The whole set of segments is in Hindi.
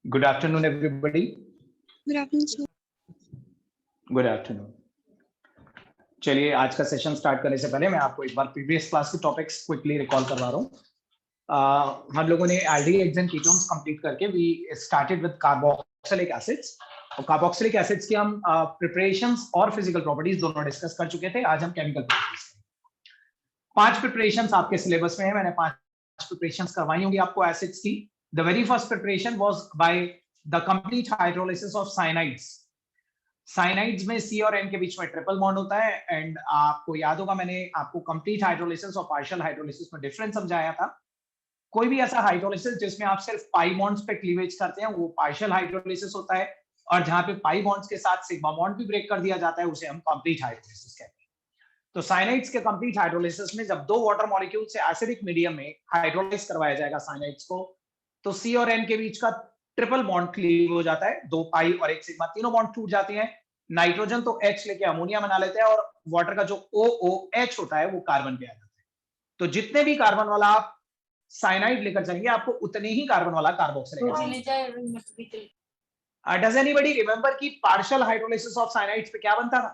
Good afternoon, everybody. Good afternoon, sir. Good afternoon. चलिए आज का सेशन स्टार्ट करने से पहले मैं आपको एक बार प्रीवियस क्लास के टॉपिक्स क्विकली रिकॉल करवा रहा हूँ। हम लोगों ने एल्डिहाइड्स एंड कीटोन्स कंप्लीट करके we started with carboxylic acids और कार्बोक्सिलिक एसिड्स की हम प्रिपरेशंस और फिजिकल प्रॉपर्टीज दोनों डिस्कस कर चुके थे। आज हम केमिकल प्रॉपर्टीज 5 प्रिपरेशंस आपके सिलेबस में है। मैंने 5 प्रिपरेशंस करवाई होंगी आपको एसिड्स की। The very first preparation was by the complete hydrolysis of cyanides. Cyanides में सी और एन के बीच में ट्रिपल बॉन्ड होता है एंड आपको याद होगा मैंने आपको कंप्लीट हाइड्रोलिसिस और पार्शियल हाइड्रोलिसिस में डिफरेंस समझाया था। कोई भी ऐसा हाइड्रोलिसिस जिसमें आप सिर्फ पाई बॉन्ड्स पे क्लीवेज करते हैं वो पार्शियल हाइड्रोलिसिस होता है, और जहां पे पाई बॉन्ड्स के साथ सिग्मा बॉन्ड भी ब्रेक कर दिया जाता है उसे हम कंप्लीट हाइड्रोलिसिस कहते हैं। तो साइनाइड्स के कंप्लीट हाइड्रोलिसिस में जब दो वाटर मॉलिक्यूल से एसिडिक मीडियम में हाइड्रोलाइज करवाया जाएगा साइनाइड्स को, तो सी और एन के बीच का ट्रिपल बॉन्ड क्लीव हो जाता है। 2 पाई और 1 सिग्मा तीनों बॉन्ड टूट जाते हैं। नाइट्रोजन तो H लेके अमोनिया बना लेते हैं और वाटर का जो OOH होता है वो कार्बन पे आ जाता है। तो जितने भी कार्बन वाला आप साइनाइड लेकर चलेंगे आपको उतने ही कार्बन वाला carboxylic acid. Does anybody remember कि पार्शियल हाइड्रोलिसिस ऑफ साइनाइड्स पे क्या बनता था?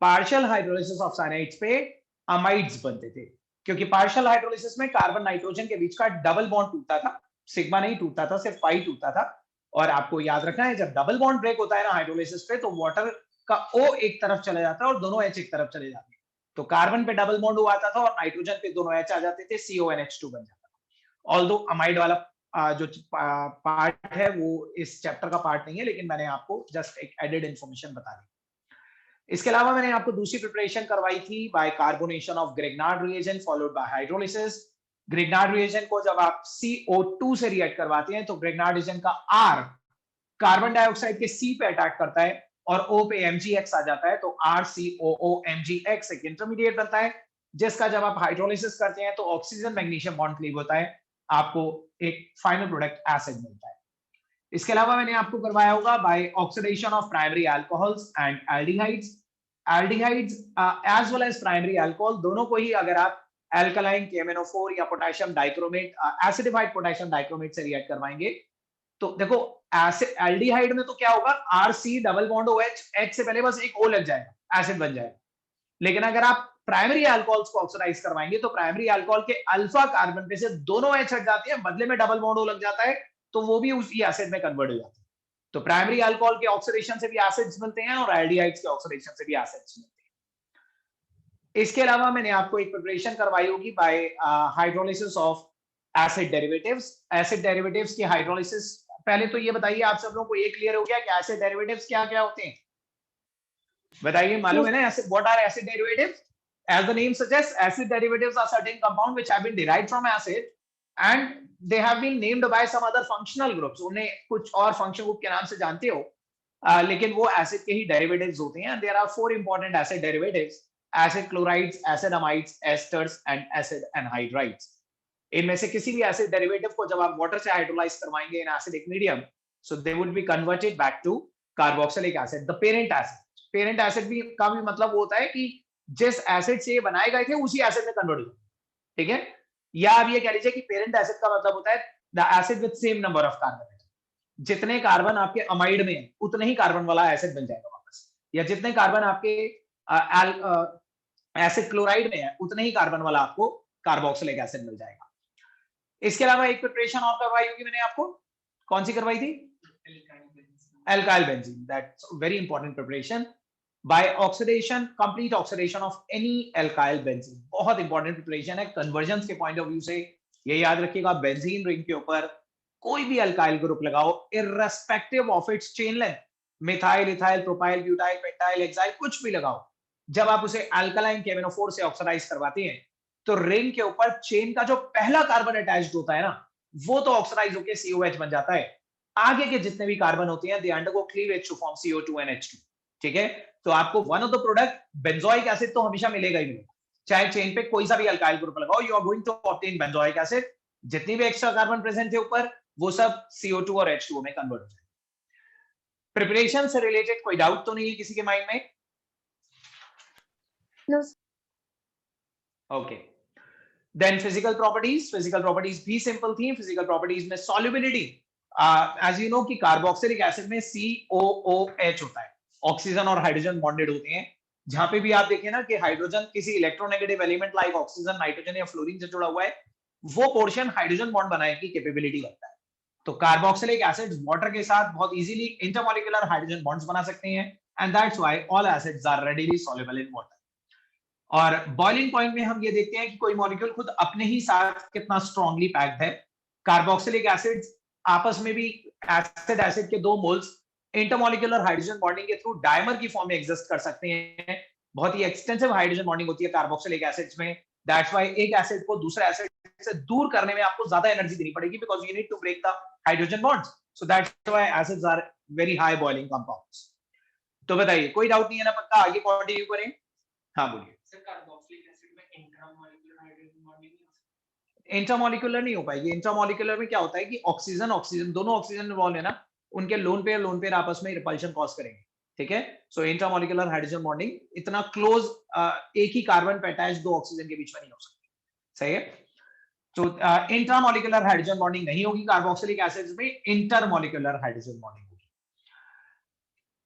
पार्शियल हाइड्रोलिसिस ऑफ साइनाइड्स पे अमाइड्स बनते थे, क्योंकि पार्शियल हाइड्रोलिसिस में कार्बन नाइट्रोजन के बीच का डबल बॉन्ड टूटता था, सिग्मा नहीं टूटता था, सिर्फ पाई टूटता था। और आपको याद रखना है जब डबल बॉन्ड ब्रेक होता है ना हाइड्रोलिसिस पे, तो वाटर का O एक तरफ चला जाता है और दोनों H एक तरफ चले जाते हैं। तो कार्बन पे डबल बॉन्ड हुआ था और नाइट्रोजन पे दोनों H आ जाते थे, CONH2 बन जाता था। ऑल्दो अमाइड वाला जो पार्ट है वो इस चैप्टर का पार्ट नहीं है, लेकिन मैंने आपको जस्ट एक एडेड इंफॉर्मेशन बता दी। इसके अलावा मैंने आपको दूसरी प्रिपरेशन करवाई थी by carbonation of Grignard reagent followed by hydrolysis. Grignard reagent को जब आप CO2 से रिएक्ट करवाते हैं तो ग्रिग्नार्ड रिएजेंट का R कार्बन डाइऑक्साइड के C पे अटैक करता है और O पे MgX आ जाता है, तो RCOOMgX एक इंटरमीडिएट बनता है, जिसका जब आप हाइड्रोलिसिस करते हैं तो ऑक्सीजन मैग्नीशियम बॉन्ड क्लीव होता है, आपको एक फाइनल प्रोडक्ट एसिड मिलता है। इसके अलावा मैंने आपको करवाया होगा by oxidation of primary alcohols and aldehydes. Aldehydes as well as primary alcohol दोनों को ही अगर आप एल्कलाइन KMnO4 या potassium dichromate acidified potassium dichromate से रिएक्ट करवाएंगे तो देखो एल्डिहाइड में तो क्या होगा, RC double bond OH, H से पहले बस एक O लग जाएगा, एसिड बन जाएगा। लेकिन अगर आप प्राइमरी अल्कोहल्स को ऑक्सीडाइज करवाएंगे तो प्राइमरी अल्कोहल के अल्फा कार्बन पे से दोनों H हट जाते हैं, बदले में डबल बॉन्ड O लग जाता है, तो वो भी उसी एसिड में कन्वर्ट हो जाता है। तो प्राइमरी अल्कोहल के ऑक्सीडेशन से भी एसिड्स मिलते हैं और एल्डिहाइड्स के ऑक्सीडेशन से भी एसिड्स मिलते हैं। इसके अलावा मैंने आपको एक प्रिपरेशन करवाई होगी bye hydrolysis of acid derivatives. Acid derivatives की हाइड्रोलिसिस, पहले तो ये बताइए आप सब लोगों को ये क्लियर हो गया कि एसिड डेरिवेटिव्स क्या क्या होते हैं? बताइए, मालूम है ना acid what are acid derivatives? As the name suggests, acid derivatives are certain compounds which have been derived from acid and they have been named by some other functional groups. उन्हें कुछ और फंक्शन ग्रुप के नाम से जानते हो, लेकिन वो एसिड के ही डेरिवेटिव्स होते हैं। There are 4 important acid derivatives: acid chlorides, acid amides, esters and acid anhydrides. इनमें से किसी भी एसिड डेरिवेटिव को जब आप वाटर से हाइड्रोलाइज करवाएंगे in acidic medium, so they would be converted back to carboxylic acid, the parent acid. Parent acid भी का भी मतलब होता है कि जिस एसिड से ये बनाए गए थे उसी एसिड में कन्वर्ट हो, ठीक है? या आप ये कह लीजिए कि पेरेंट एसिड का मतलब होता है the acid with same number of carbon. जितने कार्बन आपके अमाइड में है उतने ही कार्बन वाला एसिड बन जाएगा वापस, या जितने कार्बन आपके एसिड क्लोराइड में है उतने ही कार्बन वाला आपको कार्बोक्सिलिक एसिड मिल जाएगा। इसके अलावा एक प्रिपरेशन और करवाई होगी मैंने आपको, कौन सी करवाई थी? Alkyl benzene. That's very important preparation by oxidation, complete oxidation of any alkyl benzene। बहुत इंपॉर्टेंट प्रिपरेशन है कन्वर्जन के पॉइंट ऑफ व्यू से। ये याद रखिएगा, बेंजीन रिंग के ऊपर कोई भी अल्काइल ग्रुप लगाओ irrespective of its chain length, methyl, ethyl, propyl, butyl, pentyl, hexyl, कुछ भी लगाओ, जब आप उसे अल्कलाइन KMnO4 से ऑक्सीडाइज करवाते हैं तो रिंग के ऊपर चेन का जो पहला कार्बन अटैच्ड होता है ना, वो तो ऑक्सीडाइज होकर COH बन जाता है। आगे के जितने भी कार्बन होते हैं they undergo cleavage to form CO2 and H2, ठीक है? तो आपको one of the product benzoic acid तो हमेशा मिलेगा ही मिलेगा, चाहे चेन पे कोई सा भी अल्काइल ग्रुप लगाओ, you are going to obtain benzoic acid. जितनी भी एक्स्ट्रा कार्बन प्रेजेंट है ऊपर वो सब CO2 और H2O में कन्वर्ट हो जाएगा। प्रिपरेशन से रिलेटेड कोई डाउट तो नहीं है किसी के माइंड में? No. Okay, then physical properties. Physical properties भी सिंपल थी। फिजिकल प्रॉपर्टीज में सॉल्युबिलिटी एज यू नो कि कार्बोक्सिलिक एसिड में COOH होता है, ऑक्सीजन और हाइड्रोजन बॉन्डेड होते हैं। जहां पे भी आप देखिए ना कि हाइड्रोजन किसी electronegative element like oxygen, nitrogen या फ्लोरीन से जुड़ा हुआ है, वो पोर्शन हाइड्रोजन बॉन्ड बनाने की कैपेबिलिटी रखता है। तो कार्बोक्सिलिक एसिड्स वाटर के साथ बहुत इजीली इंटरमॉलिक्यूलर हाइड्रोजन बॉन्ड्स बना सकते हैं, and that's why all acids are readily soluble in water. और बॉइलिंग पॉइंट में हम ये देखते हैं कि कोई मॉलिक्यूल खुद अपने ही साथ कितना स्ट्रांगली पैक्ड है। कार्बोक्सिलिक एसिड्स आपस में भी एसिड एसिड के दो मोल्स इंटरमॉलिक्यूलर हाइड्रोजन बॉन्डिंग के थ्रू डायमर की फॉर्म में एग्जिस्ट कर सकते हैं। बहुत ही एक्सटेंसिव हाइड्रोजन बॉन्डिंग होती है कार्बोक्सिलिक एसिड्स में। दैट्स व्हाई एक एसिड को दूसरे एसिड से दूर करने में आपको ज्यादा एनर्जी देनी पड़ेगी, because you need to break the hydrogen bonds. So that's why acids are very high boiling compounds. तो बताइए, कोई डाउट नहीं है ना? पक्का आगे कंटिन्यू करें? हाँ बोलिए। सर कार्बोक्सिलिक एसिड में इंट्रामॉलिक्यूलर हाइड्रोजन बॉन्डिंग इंट्रामॉलिक्यूलर नहीं हो पाएगी। इंट्रामॉलिक्यूलर में क्या होता है कि ऑक्सीजन ऑक्सीजन दोनों ऑक्सीजन इन्वॉल्व है ना, उनके लोन पेयर आपस में रिपल्शन कॉज करेंगे। ठीक है, सो इंट्रामॉलिक्यूलर हाइड्रोजन बॉन्डिंग इतना क्लोज एक ही कार्बन पे अटैच दो ऑक्सीजन के बीच में नहीं हो सकती। सही है, तो इंट्रामॉलिक्यूलर हाइड्रोजन बॉन्डिंग नहीं होगी कार्बोक्सिलिक एसिड्स में, इंटरमॉलिक्यूलर हाइड्रोजन बॉन्डिंग होगी।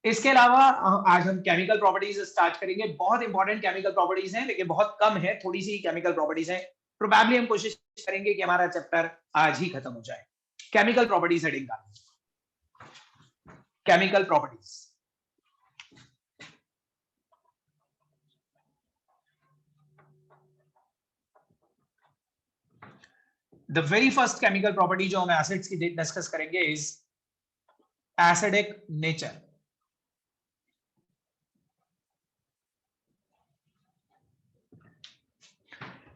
इसके अलावा आज हम केमिकल प्रॉपर्टीज स्टार्ट करेंगे। बहुत इंपॉर्टेंट केमिकल प्रॉपर्टीज हैं, लेकिन बहुत कम है, थोड़ी सी केमिकल प्रॉपर्टीज हैं। प्रोबेबली हम कोशिश करेंगे कि हमारा चैप्टर आज ही खत्म हो जाए। केमिकल प्रॉपर्टीज हेडिंग का, chemical properties. The very first chemical property जो हम एसिड्स की डिस्कस करेंगे इज एसिडिक नेचर।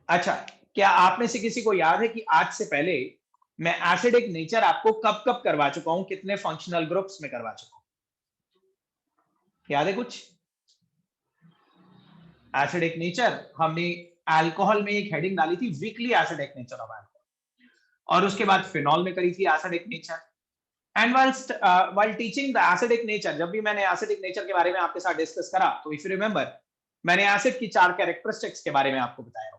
अच्छा, क्या आप में से किसी को याद है कि आज से पहले मैं एसिडिक नेचर आपको कब कब करवा चुका हूं, कितने फंक्शनल ग्रुप्स में करवा चुका हूं? याद है कुछ? एसिडिक नेचर हमने अल्कोहल में एक हेडिंग डाली थी, weakly acidic nature of alcohol, और उसके बाद फिनॉल में करी थी acidic nature. And while teaching the acidic nature, जब भी मैंने एसिडिक नेचर के बारे में आपके साथ डिस्कस करा, तो इफ यू रिमेंबर मैंने एसिड की 4 कैरेक्टरिस्टिक्स के बारे में आपको बताया होगा,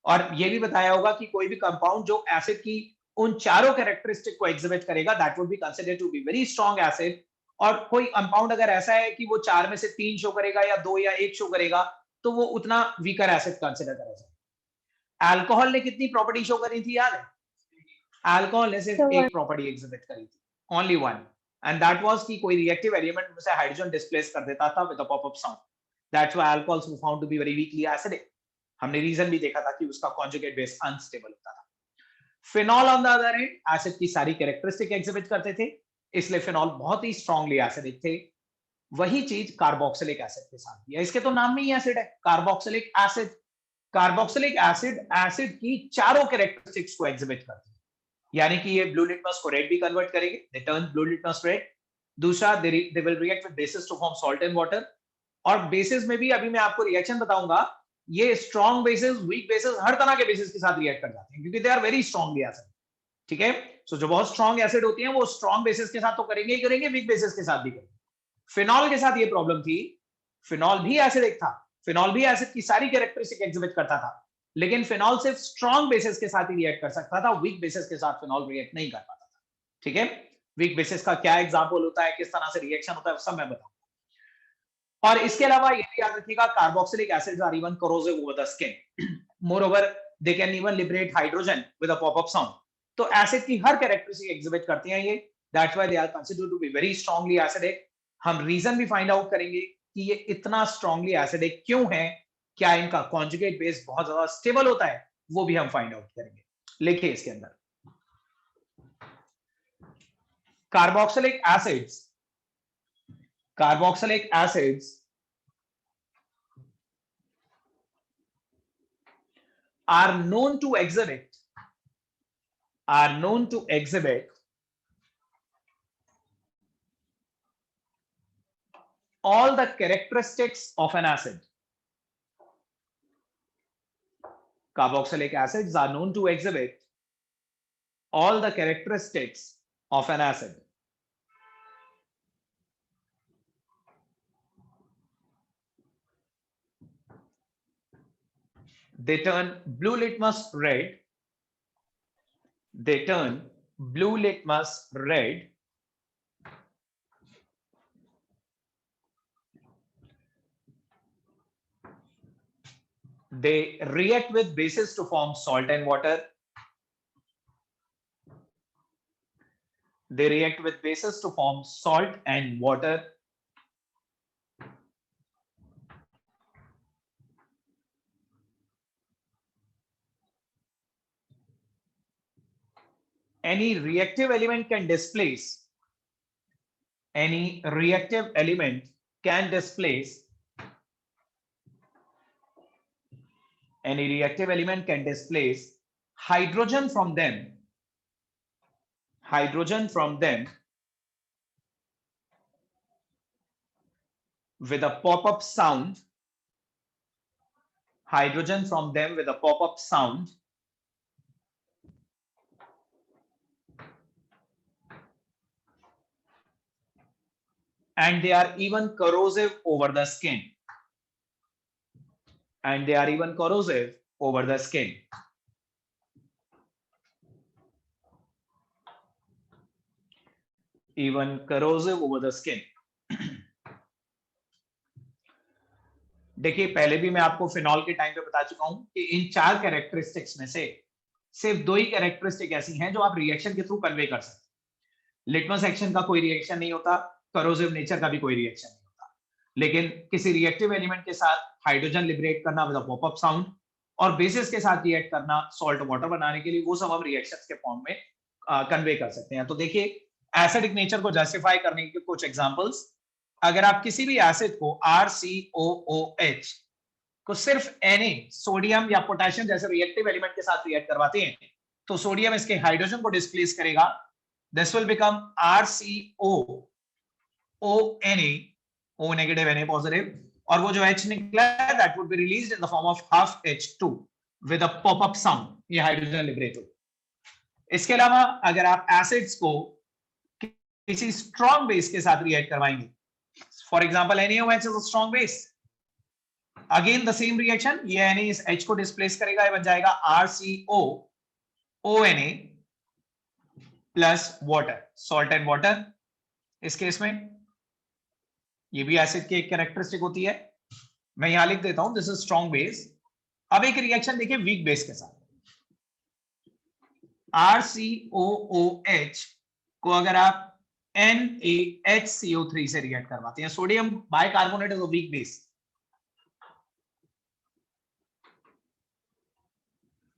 और ये भी बताया होगा कि कोई भी कंपाउंड जो एसिड की उन चारों कैरेक्टरिस्टिक को एग्जिबिट करेगा, that would be considered to be very strong acid. और कोई कंपाउंड अगर ऐसा है कि वो 4 में से 3 शो करेगा या 2 या 1 शो करेगा, तो वो उतना वीकर एसिड कंसीडर करा जाएगा। अल्कोहल ने कितनी प्रॉपर्टी शो करी थी याद है? अल्कोहल ने सिर्फ एक प्रॉपर्टी एग्जिबिट करी थी, only one, and that was कि कोई रिएक्टिव एलिमेंट में से हाइड्रोजन डिस्प्लेस कर देता था with a pop up sound. That's why alcohols were found to be very weakly acidic. हमने रीजन भी देखा था कि उसका कॉन्जुगेट बेस अनस्टेबल होता था। Phenol on the other hand acid की सारी कैरेक्टरिस्टिक एग्जिबिट करते थे, इसलिए फिनॉल बहुत ही स्ट्रांगली एसिडिक थे। वही चीज कार्बोक्सिलिक एसिड के साथ भी है। इसके तो नाम में ही एसिड है, carboxylic acid. Carboxylic acid acid की चारों कैरेक्टरिस्टिक्स को एग्जिबिट करते हैं, यानी कि ये ब्लू लिटमस को रेड भी कन्वर्ट करेंगे, they turn blue litmus red. दूसरा, they will react with bases to form salt and water. और बेसिस में भी अभी मैं आपको रिएक्शन बताऊंगा, ये स्ट्रॉन्ग बेसिस, वीक बेसिस, हर तरह के बेसिस के साथ रिएक्ट कर जाते हैं, क्योंकि they are very strongly acid. ठीक है, सो जो बहुत स्ट्रॉन्ग एसिड होती हैं वो स्ट्रॉन्ग बेसिस के साथ तो करेंगे ही करेंगे, वीक बेसिस के साथ भी करेंगे। फिनॉल के साथ ये प्रॉब्लम थी, फिनॉल भी एसिडिक था, फिनॉल भी एसिड की सारी कैरेक्टरिस्टिक एग्जिबिट करता था, लेकिन फिनॉल सिर्फ स्ट्रॉन्ग बेसिस के साथ ही रिएक्ट कर सकता था, वीक बेसिस के साथ फिनॉल रिएक्ट नहीं कर पाता था। ठीक है, वीक बेसिस का क्या एग्जांपल होता है, किस तरह से रिएक्शन होता है, सब मैं बताऊंगा। और इसके अलावा ये भी याद रखिएगा, carboxylic acids are even corrosive over the skin. Moreover they can even liberate hydrogen with a pop up sound. तो एसिड की हर कैरेक्टरिस्टिक एग्जिबिट करती हैं ये, that's why they are considered to be very strongly acidic. हम रीजन भी फाइंड आउट करेंगे कि ये इतना स्ट्रांगली एसिडिक क्यों है, क्या इनका कॉन्जुगेट बेस बहुत ज्यादा स्टेबल होता है, वो भी हम फाइंड आउट करेंगे। लिखिए इसके अंदर, carboxylic acids are known to exhibit all the characteristics of an acid. Carboxylic acids are known to exhibit all the characteristics of an acid. They turn blue litmus red. They turn blue litmus red, they react with bases to form salt and water. They react with bases to form salt and water. Any reactive element can displace. Any reactive element can displace. Any reactive element can displace hydrogen from them. Hydrogen from them with a pop-up sound. Hydrogen from them with a pop-up sound. And they are even corrosive over the skin. And they are even corrosive over the skin. Even corrosive over the skin. देखिए पहले भी मैं आपको फिनॉल के टाइम पे बता चुका हूं कि इन 4 कैरेक्टरिस्टिक्स में से सिर्फ 2 ही कैरेक्टरिस्टिक ऐसी हैं जो आप रिएक्शन के थ्रू कन्वे कर सकते हैं। लिटमस एक्शन का कोई रिएक्शन नहीं होता, करोसिव नेचर का भी कोई रिएक्शन नहीं होता, लेकिन किसी रिएक्टिव एलिमेंट के साथ हाइड्रोजन लिबरेट करना विद अ पॉपअप साउंड और बेसिस के साथ रिएक्ट करना सॉल्ट वाटर बनाने के लिए, वो सब हम रिएक्शंस के फॉर्म में कन्वे कर सकते हैं। तो देखिए एसिडिक नेचर को जस्टिफाई करने के कुछ एग्जांपल्स, अगर आप किसी भी एसिड को RCOOH को सिर्फ Na सोडियम या पोटेशियम जैसे रिएक्टिव एलिमेंट के साथ रिएक्ट करवाते हैं तो सोडियम इसके हाइड्रोजन को डिस्प्लेस करेगा, this will become RCOONA, O negative Na positive, और वो जो H निकला है that would be released in the form of half H2 with a popup sound, ये हाइड्रोजन लिबरेट हो। इसके अलावा अगर आप एसिड्स को किसी स्ट्रॉन्ग बेस के साथ रिएक्ट करवाएंगे, for example NaOH is a strong base, again the same reaction, ये Na इस H को डिस्प्लेस करेगा, ये बन जाएगा RCOONA plus water, salt and water. इस केस में ये भी एसिड की एक कैरेक्टरिस्टिक होती है, मैं यहां लिख देता हूं दिस इज स्ट्रॉन्ग बेस। अब एक रिएक्शन देखिए वीक बेस के साथ, RCOOH को अगर आप NaHCO3 से रिएक्ट करवाते हैं, sodium bicarbonate is a weak base.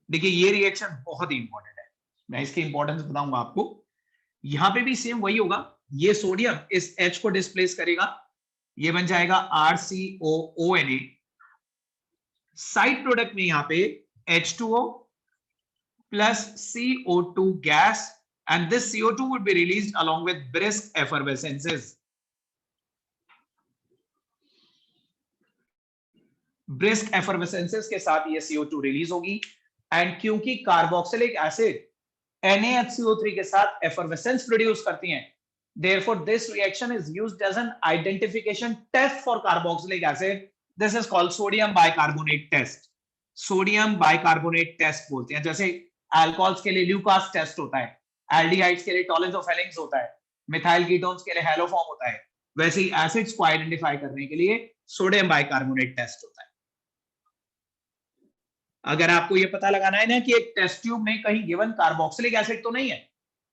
देखिए ये रिएक्शन बहुत ही इंपॉर्टेंट है, मैं इसकी इंपॉर्टेंस बताऊंगा आपको। यहां पे भी सेम वही होगा, ये सोडियम इस H को डिस्प्लेस करेगा, ये बन जाएगा RCOONA, साइड प्रोडक्ट में यहां पे H2O plus CO2 gas, and this CO2 would be released along with brisk effervescences. Brisk effervescences के साथ ये CO2 रिलीज होगी, एंड क्योंकि कार्बोक्सिलिक एसिड NaHCO3 के साथ effervescence प्रोड्यूस करती हैं, therefore this reaction is used as an identification test for carboxylic acid. This is called sodium bicarbonate test. Sodium bicarbonate test बोलते हैं। जैसे अल्कोहल्स के लिए ल्यूकास टेस्ट होता है, एल्डिहाइड्स के लिए टॉलेंटोफेलिंग्स होता है, मिथाइल कीटोन्स के लिए हेलोफॉर्म होता है, वैसे ही एसिड्स को आइडेंटिफाई करने के लिए सोडियम बाइकार्बोनेट टेस्ट होता है। अगर आपको ये पता लगाना है ना कि एक टेस्ट ट्यूब में कहीं गिवन कार्बोक्सिलिक एसिड तो नहीं है,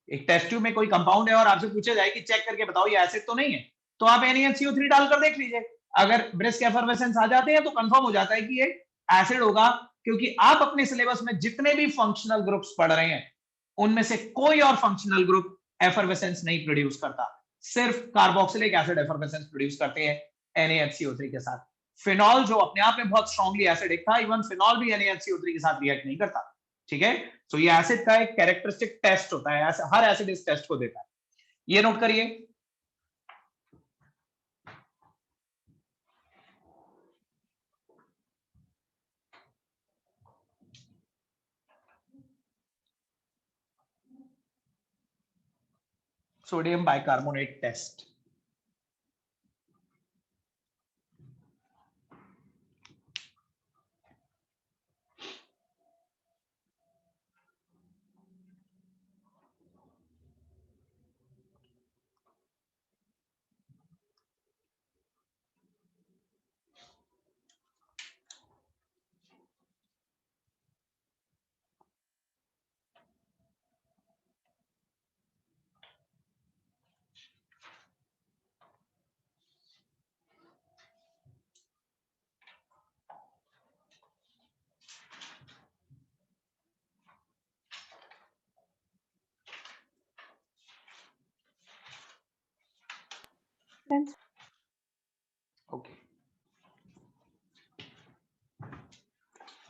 एक टेस्ट ट्यूब में कोई कंपाउंड है और आपसे पूछा जाए कि चेक करके बताओ ये एसिड तो नहीं है, तो आप NaHCO3 डालकर देख लीजिए, अगर ब्रिस्क एफर्वेसेंस आ जाते हैं तो कंफर्म हो जाता है कि ये एसिड होगा, क्योंकि आप अपने सिलेबस में जितने भी फंक्शनल ग्रुप्स पढ़ रहे हैं उनमें से कोई और फंक्शनल ग्रुप एफर्वेसेंस नहीं प्रोड्यूस करता, सिर्फ कार्बोक्सिलिक एसिड एफर्वेसेंस प्रोड्यूस करते हैं NaHCO3 के साथ। फिनॉल जो अपने आप में बहुत स्ट्रांगली एसिडिक था, इवन फिनॉल भी NaHCO3 के साथ रिएक्ट नहीं करता, ठीक है। तो ये एसिड का एक कैरेक्टरिस्टिक टेस्ट होता है, हर एसिड इस टेस्ट को देता है, ये नोट करिए। सोडियम बाइकार्बोनेट टेस्ट,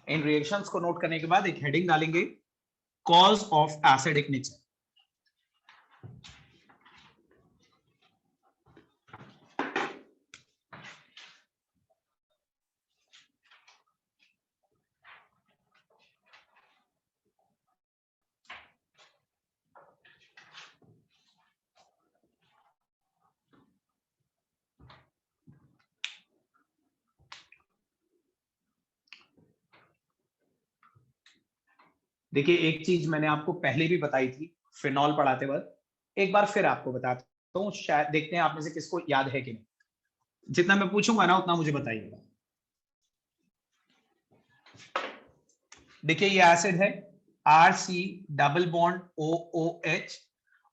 इन रिएक्शंस को नोट करने के बाद एक हेडिंग डालेंगे, कॉज ऑफ एसिडिक नेचर। देखिए एक चीज मैंने आपको पहले भी बताई थी फिनॉल पढ़ाते वक्त, एक बार फिर आपको बताता हूँ, शायद देखते हैं आप में से किसको याद है कि नहीं। जितना मैं पूछूंगा ना उतना मुझे बताइएगा। देखिए ये एसिड है RC डबल बॉन्ड OOH,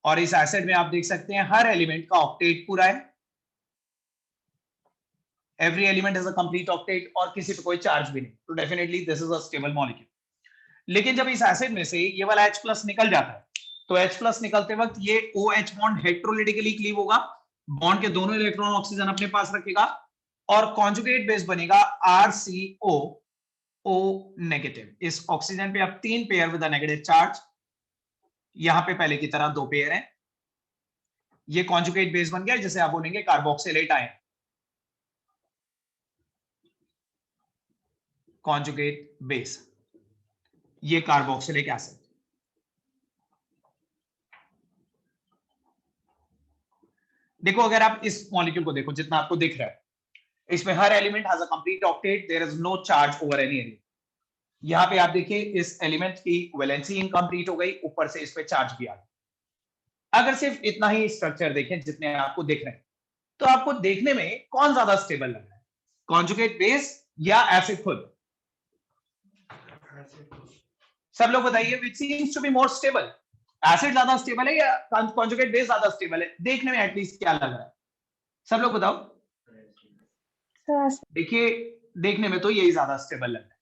और इस एसिड में आप देख सकते हैं हर एलिमेंट का ऑक्टेट पूरा है। Every element is a complete octet और किसी पे कोई चार्ज भी नहीं, तो definitely this is a stable molecule. लेकिन जब इस एसिड में से ये वाला H+ निकल जाता है, तो H+ निकलते वक्त ये OH बॉन्ड हेटेरोलिटिकली क्लीव होगा, बॉन्ड के दोनों इलेक्ट्रॉन ऑक्सीजन अपने पास रखेगा और कॉन्जुगेट बेस बनेगा RCOO नेगेटिव। इस ऑक्सीजन पे अब 3 pair with a negative charge, यहां पे पहले की तरह 2 पेयर हैं। ये कॉन्जुगेट बेस बन गया जिसे आप बोलेंगे कार्बोक्सिलेट आयन, कॉन्जुगेट बेस, ये कार्बोक्सिलिक एसिड। देखो अगर आप इस मॉलिक्यूल को देखो, जितना आपको दिख रहा है, इसमें हर element has a complete octet, there is no charge over any element. यहां पे आप देखिए इस एलिमेंट की वैलेंसी इनकम्प्लीट हो गई, ऊपर से इस पे चार्ज भी आ गया। अगर सिर्फ इतना ही स्ट्रक्चर देखें जितने आपको दिख रहे हैं, तो आपको देखने में कौन ज्यादा स्टेबल लग रहा है, कॉन्जुगेट बेस या एसिड खुद? सब लोग बताइए, which seems to be more stable, acid ज्यादा स्टेबल है या कॉन्जुगेट बेस ज्यादा स्टेबल है? देखने में एटलीस्ट क्या लग रहा है, सब लोग बताओ। देखिए देखने में तो यही ज्यादा स्टेबल लग रहा है,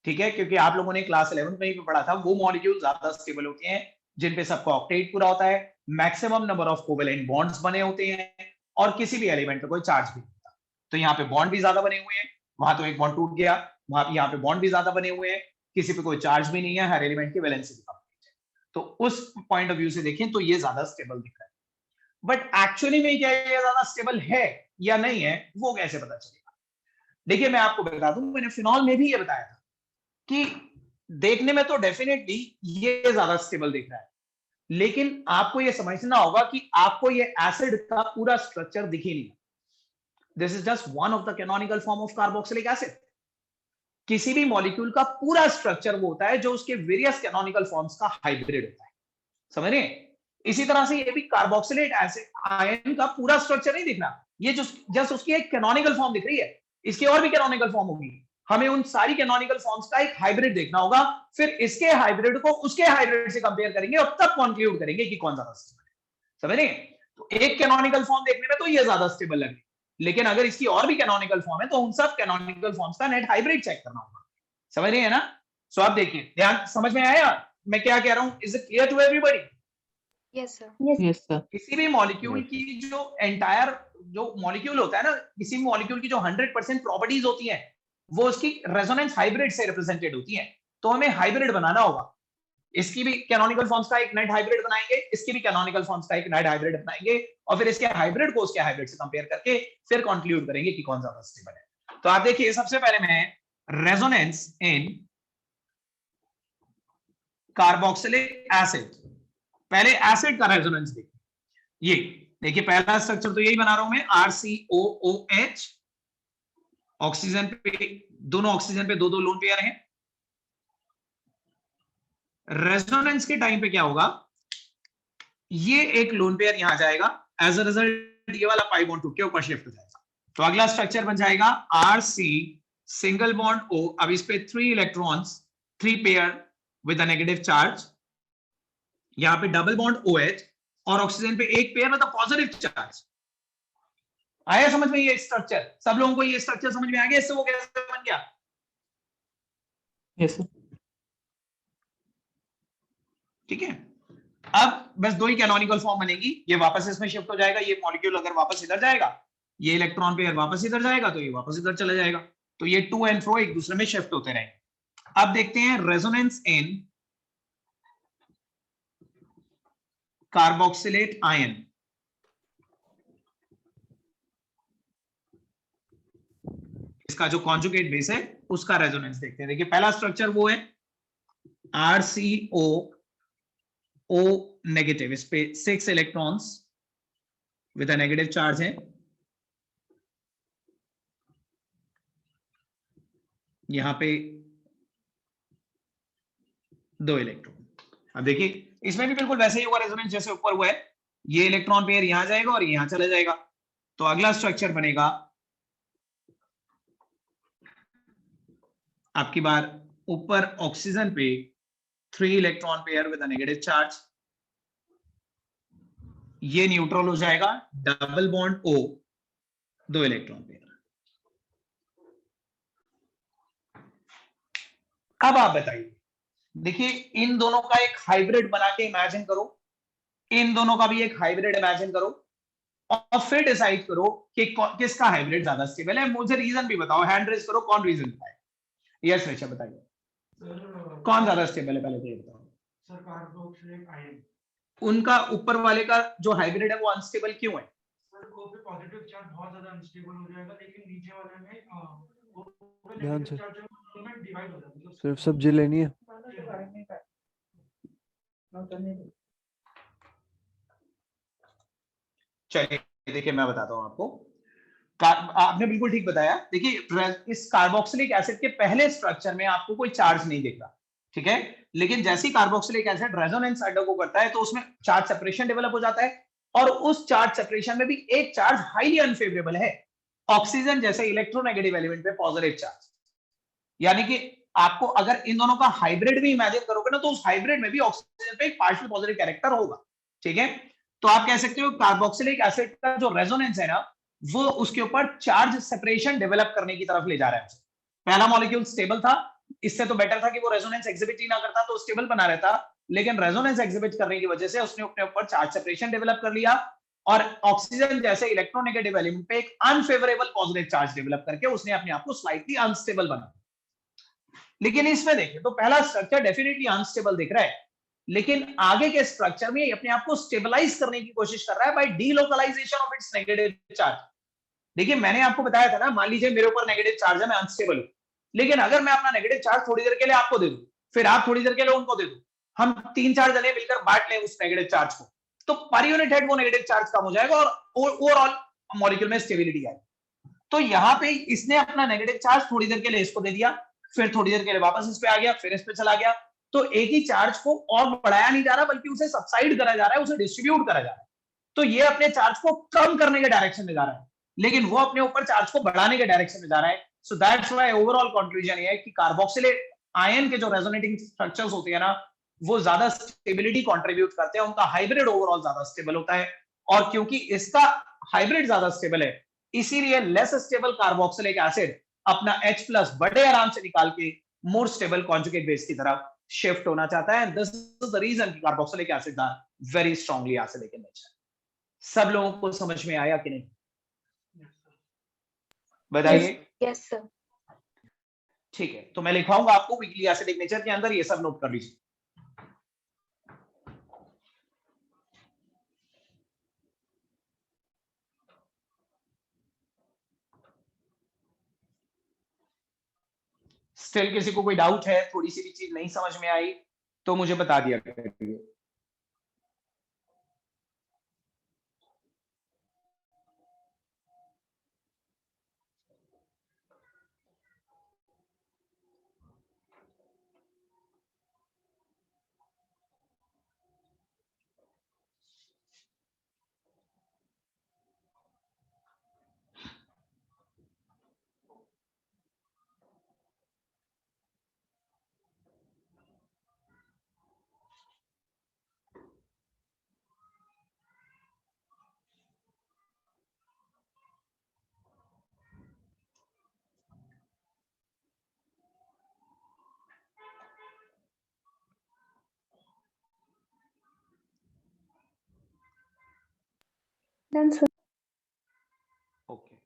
ठीक है, क्योंकि आप लोगों ने क्लास 11 में भी पढ़ा था, वो मॉलिक्यूल ज्यादा स्टेबल होते हैं जिन पे सबका ऑक्टेट पूरा होता है, maximum number of covalent bonds बने होते हैं और किसी भी एलिमेंट पे कोई चार्ज भी नहीं होता। तो यहाँ पे बॉन्ड भी ज्यादा बने हुए हैं, वहां तो एक बॉन्ड टूट गया, वहां यहाँ पे बॉन्ड भी ज्यादा बने हुए हैं, किसी पे कोई चार्ज भी नहीं है, हर एलिमेंट की वैलेंसी भी कंप्लीट है। तो उस पॉइंट ऑफ व्यू से देखें तो ये ज्यादा स्टेबल दिख रहा है। बट एक्चुअली में क्या ये ज्यादा स्टेबल है या नहीं है, वो कैसे पता चलेगा? देखिए मैं आपको बता दूं, मैंने फिनॉल में भी ये बताया था कि देखने में तो डेफिनेटली ये ज्यादा स्टेबल दिख रहा है, लेकिन आपको ये समझना होगा कि आपको ये एसिड का पूरा स्ट्रक्चर दिख ही नहीं। This is just one of the canonical form of carboxylic acid. किसी भी मॉलिक्यूल का पूरा स्ट्रक्चर वो होता है जो उसके वेरियस कैनोनिकल फॉर्म्स का हाइब्रिड होता है, समझ रहे हैं? इसी तरह से ये भी कार्बोक्सिलेट एसिड आयन का पूरा स्ट्रक्चर नहीं दिखना, ये जो जस्ट उसकी एक कैनोनिकल फॉर्म दिख रही है, इसकी और भी कैनोनिकल फॉर्म होगी, हमें उन सारी कैनोनिकल फॉर्म्स का एक हाइब्रिड देखना होगा, फिर इसके हाइब्रिड को उसके हाइब्रिड से कंपेयर करेंगे और तब कंक्लूड करेंगे कि कौन ज्यादा स्टेबल है, समझ रहे हैं? तो एक कैनोनिकल फॉर्म देखने में तो ये ज्यादा स्टेबल लगे, लेकिन अगर इसकी और भी कैनोनिकल फॉर्म है तो उन सब कैनोनिकल फॉर्म्स का नेट हाइब्रिड चेक करना होगा, समझ रहे हैं ना? सो आप देखिए, ध्यान, समझ में आया मैं क्या कह रहा हूं? Is it clear to everybody? Yes, sir. Yes, sir. किसी भी मॉलिक्यूल की जो एंटायर जो मॉलिक्यूल होता है ना, किसी भी मॉलिक्यूल की जो 100% प्रॉपर्टीज होती हैं, वो उसकी रेजोनेंस हाइब्रिड से रिप्रेजेंटेड होती हैं। तो हमें हाइब्रिड बनाना होगा, इसकी भी कैनोनिकल फॉर्म्स का एक नेट हाइब्रिड बनाएंगे, इसकी भी कैनोनिकल फॉर्म्स का एक नेट हाइब्रिड बनाएंगे, और फिर इसके हाइब्रिड को उसके हाइब्रिड से कंपेयर करके फिर कंक्लूड करेंगे कि कौन ज्यादा स्टेबल है। तो आप देखिए, सबसे पहले मैं रेजोनेंस इन कार्बोक्सिलिक एसिड, पहले एसिड का रेजोनेंस देखिए। ये देखिए पहला स्ट्रक्चर तो यही बना रहा हूं मैं, RCOOH, ऑक्सीजन पे दोनों ऑक्सीजन पे 2-2 लोन पेयर हैं। रेजोनेंस के टाइम पे क्या होगा, ये एक लोन पेयर यहां जाएगा, एज अ रिजल्ट ये वाला पाई बॉन्ड टूट के ऊपर शिफ्ट हो जाएगा, तो अगला स्ट्रक्चर बन जाएगा RC सिंगल बॉन्ड O। अब इस पे 3 electrons, 3 pair with a negative charge, यहां पे डबल बॉन्ड OH और ऑक्सीजन पे एक pair with a positive charge. आया समझ में ये स्ट्रक्चर? सब लोगों को ये स्ट्रक्चर समझ में आ गया? इससे वो कैसे बन गया? Yes, sir. ठीक है, अब बस 2 ही कैनोनिकल फॉर्म बनेगी, ये वापस इसमें शिफ्ट हो जाएगा, ये मॉलिक्यूल अगर वापस इधर जाएगा, ये इलेक्ट्रॉन पेयर वापस इधर जाएगा, तो ये वापस इधर चला जाएगा, तो ये टू एंड फ्रो एक दूसरे में शिफ्ट होते रहेंगे। अब देखते हैं रेजोनेंस इन कार्बोक्सिलेट आयन। इसका जो कॉन्जुगेट बेस है उसका रेजोनेंस देखते हैं। देखिए पहला स्ट्रक्चर वो है RCO O नेगेटिव, इस पे 6 electrons with a negative charge है, यहां पे 2 इलेक्ट्रॉन। अब देखिए इसमें भी बिल्कुल वैसे ही होगा रेजोनेंस जैसे ऊपर हुआ है, ये इलेक्ट्रॉन पेयर यहां जाएगा और यहां चला जाएगा। तो अगला स्ट्रक्चर बनेगा आपकी बार ऊपर ऑक्सीजन पे 3 electron pair with a negative charge, ये न्यूट्रल हो जाएगा, double bond O, 2 electron pair. अब आप बताइए, देखिए इन दोनों का एक हाइब्रिड बना के इमेजिन करो, इन दोनों का भी एक हाइब्रिड इमेजिन करो और फिर डिसाइड करो कि किसका हाइब्रिड ज्यादा स्टेबल है। मुझे रीजन भी बताओ, हैंड रेज करो, कौन रीजन बताए। यस ऋषभ बताइए कौन ज्यादा स्टेबल है, पहले तो ये बताओ। Sir carboxylate ion. उनका ऊपर वाले का जो हाइब्रिड है वो अनस्टेबल क्यों है? सर को पे पॉजिटिव चार्ज बहुत ज्यादा अनस्टेबल हो जाएगा, लेकिन नीचे वाले में वो ध्यान नेगेटिव से चार्ज में डिवाइड हो जाता है। सिर्फ सब्जी लेनी है। चलिए देखिए मैं बताता हूं आपको, आपने बिल्कुल ठीक बताया। देखिए इस कार्बोक्सिलिक एसिड के पहले स्ट्रक्चर में आपको कोई चार्ज नहीं दिख रहा, ठीक है, लेकिन जैसे ही कार्बोक्सिलिक एसिड रेजोनेंस अंडरगो करता है तो उसमें चार्ज सेपरेशन डेवलप हो जाता है, और उस चार्ज सेपरेशन में भी एक चार्ज हाईली अनफेवरेबल है, ऑक्सीजन जैसे इलेक्ट्रोनेगेटिव एलिमेंट पे पॉजिटिव चार्ज। यानी कि आपको अगर इन दोनों का हाइब्रिड भी इमेजिन करोगे ना, तो उस हाइब्रिड में भी ऑक्सीजन पे एक पार्शियल पॉजिटिव कैरेक्टर होगा, ठीक है। तो आप कह सकते हो कार्बोक्सिलिक एसिड का जो रेजोनेंस है ना, वो उसके ऊपर चार्ज सेपरेशन डेवलप करने की तरफ ले जा रहा है। पहला मॉलिक्यूल स्टेबल था, इससे तो बेटर था कि वो रेजोनेंस एग्जिबिट ही ना करता तो स्टेबल बना रहता, लेकिन रेजोनेंस एग्जिबिट करने की वजह से उसने अपने ऊपर चार्ज सेपरेशन डेवलप कर लिया और ऑक्सीजन जैसे इलेक्ट्रोनेगेटिव एलिमेंट पे एक अनफेवरेबल पॉजिटिव चार्ज डेवलप करके उसने अपने आप को स्लाइटली अनस्टेबल बना। लेकिन इसमें देखिए तो पहला स्ट्रक्चर डेफिनेटली अनस्टेबल दिख रहा है, लेकिन आगे के स्ट्रक्चर में ये अपने आप को स्टेबलाइज करने की कोशिश कर रहा है by delocalization of its negative charge. देखिए मैंने आपको बताया था ना, मान लीजिए मेरे ऊपर नेगेटिव चार्ज है, मैं अनस्टेबल हूं, लेकिन अगर मैं अपना नेगेटिव चार्ज थोड़ी देर के लिए आपको दे दूं, फिर आप थोड़ी देर के लिए उनको दे दो, हम 3-4 जने मिलकर बांट लें उस नेगेटिव चार्ज को, तो पर यूनिट हेड वो नेगेटिव चार्ज कम हो जाएगा और ओवरऑल मॉलिक्यूल में स्टेबिलिटी आएगी। तो यहां पे इसने अपना नेगेटिव चार्ज थोड़ी देर के लिए इसको दे दिया, फिर थोड़ी देर के लिए वापस इस पे आ गया, फिर इस पे चला गया, तो एक ही चार्ज को और बढ़ाया नहीं जा रहा बल्कि उसे सबसाइड करा जा रहा है, उसे डिस्ट्रीब्यूट करा जा रहा है। तो ये अपने चार्ज को कम करने के डायरेक्शन में जा रहा है, लेकिन वो अपने ऊपर चार्ज को बढ़ाने के डायरेक्शन में जा रहा है। सो दैट्स व्हाई ओवरऑल कंक्लूजन ये है कि कार्बोक्सिलेट आयन के जो रेजोनेटिंग स्ट्रक्चर्स होते हैं ना, वो ज्यादा स्टेबिलिटी कंट्रीब्यूट करते हैं, उनका हाइब्रिड ओवरऑल ज्यादा स्टेबल होता है। और क्योंकि इसका हाइब्रिड ज्यादा स्टेबल है, इसीलिए लेस स्टेबल कार्बोक्सिलिक एसिड अपना H प्लस बड़े आराम से निकाल के मोर स्टेबल कॉन्जुगेट बेस की तरफ शिफ्ट होना चाहता है। दिस इज द रीजन कि carboxylic acid are very strongly acidic in nature. सब लोगों को समझ में आया कि नहीं? बताइए। Yes sir. ठीक है, तो मैं लिखवाऊंगा आपको वीकली एसिडिक नेचर के अंदर, ये सब नोट कर लीजिए। स्टिल किसी को कोई डाउट है, थोड़ी सी भी चीज नहीं समझ में आई तो मुझे बता दिया करिए। Done sir. Okay,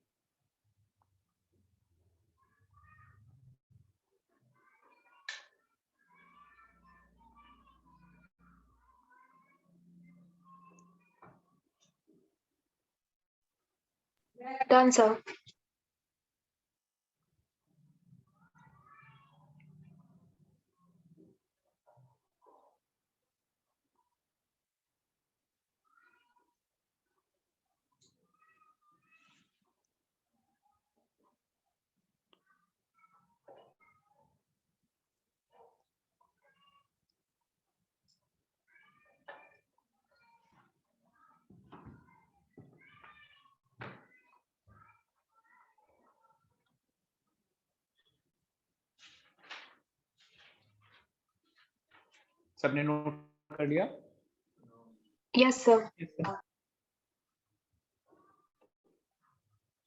Done, sir. सबने नोट कर लिया? Yes, sir.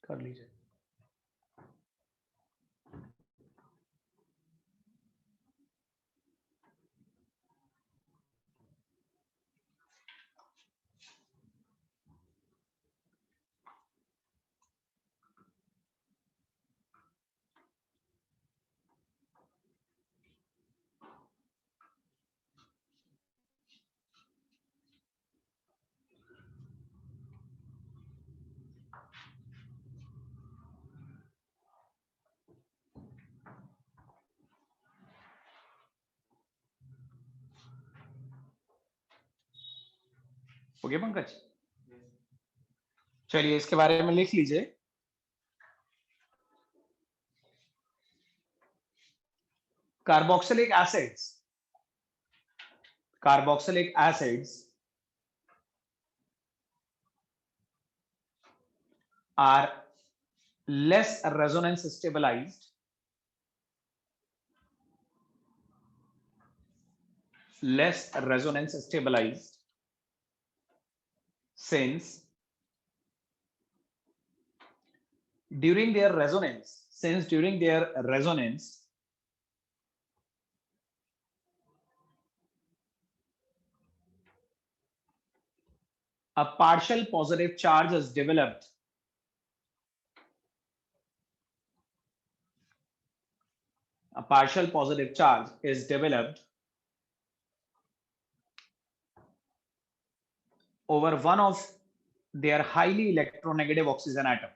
कर लीजिए। हो गया पंकज? चलिए इसके बारे में लिख लीजिए। Carboxylic acids are less resonance stabilized since during their resonance a partial positive charge is developed over one of their highly electronegative oxygen atom.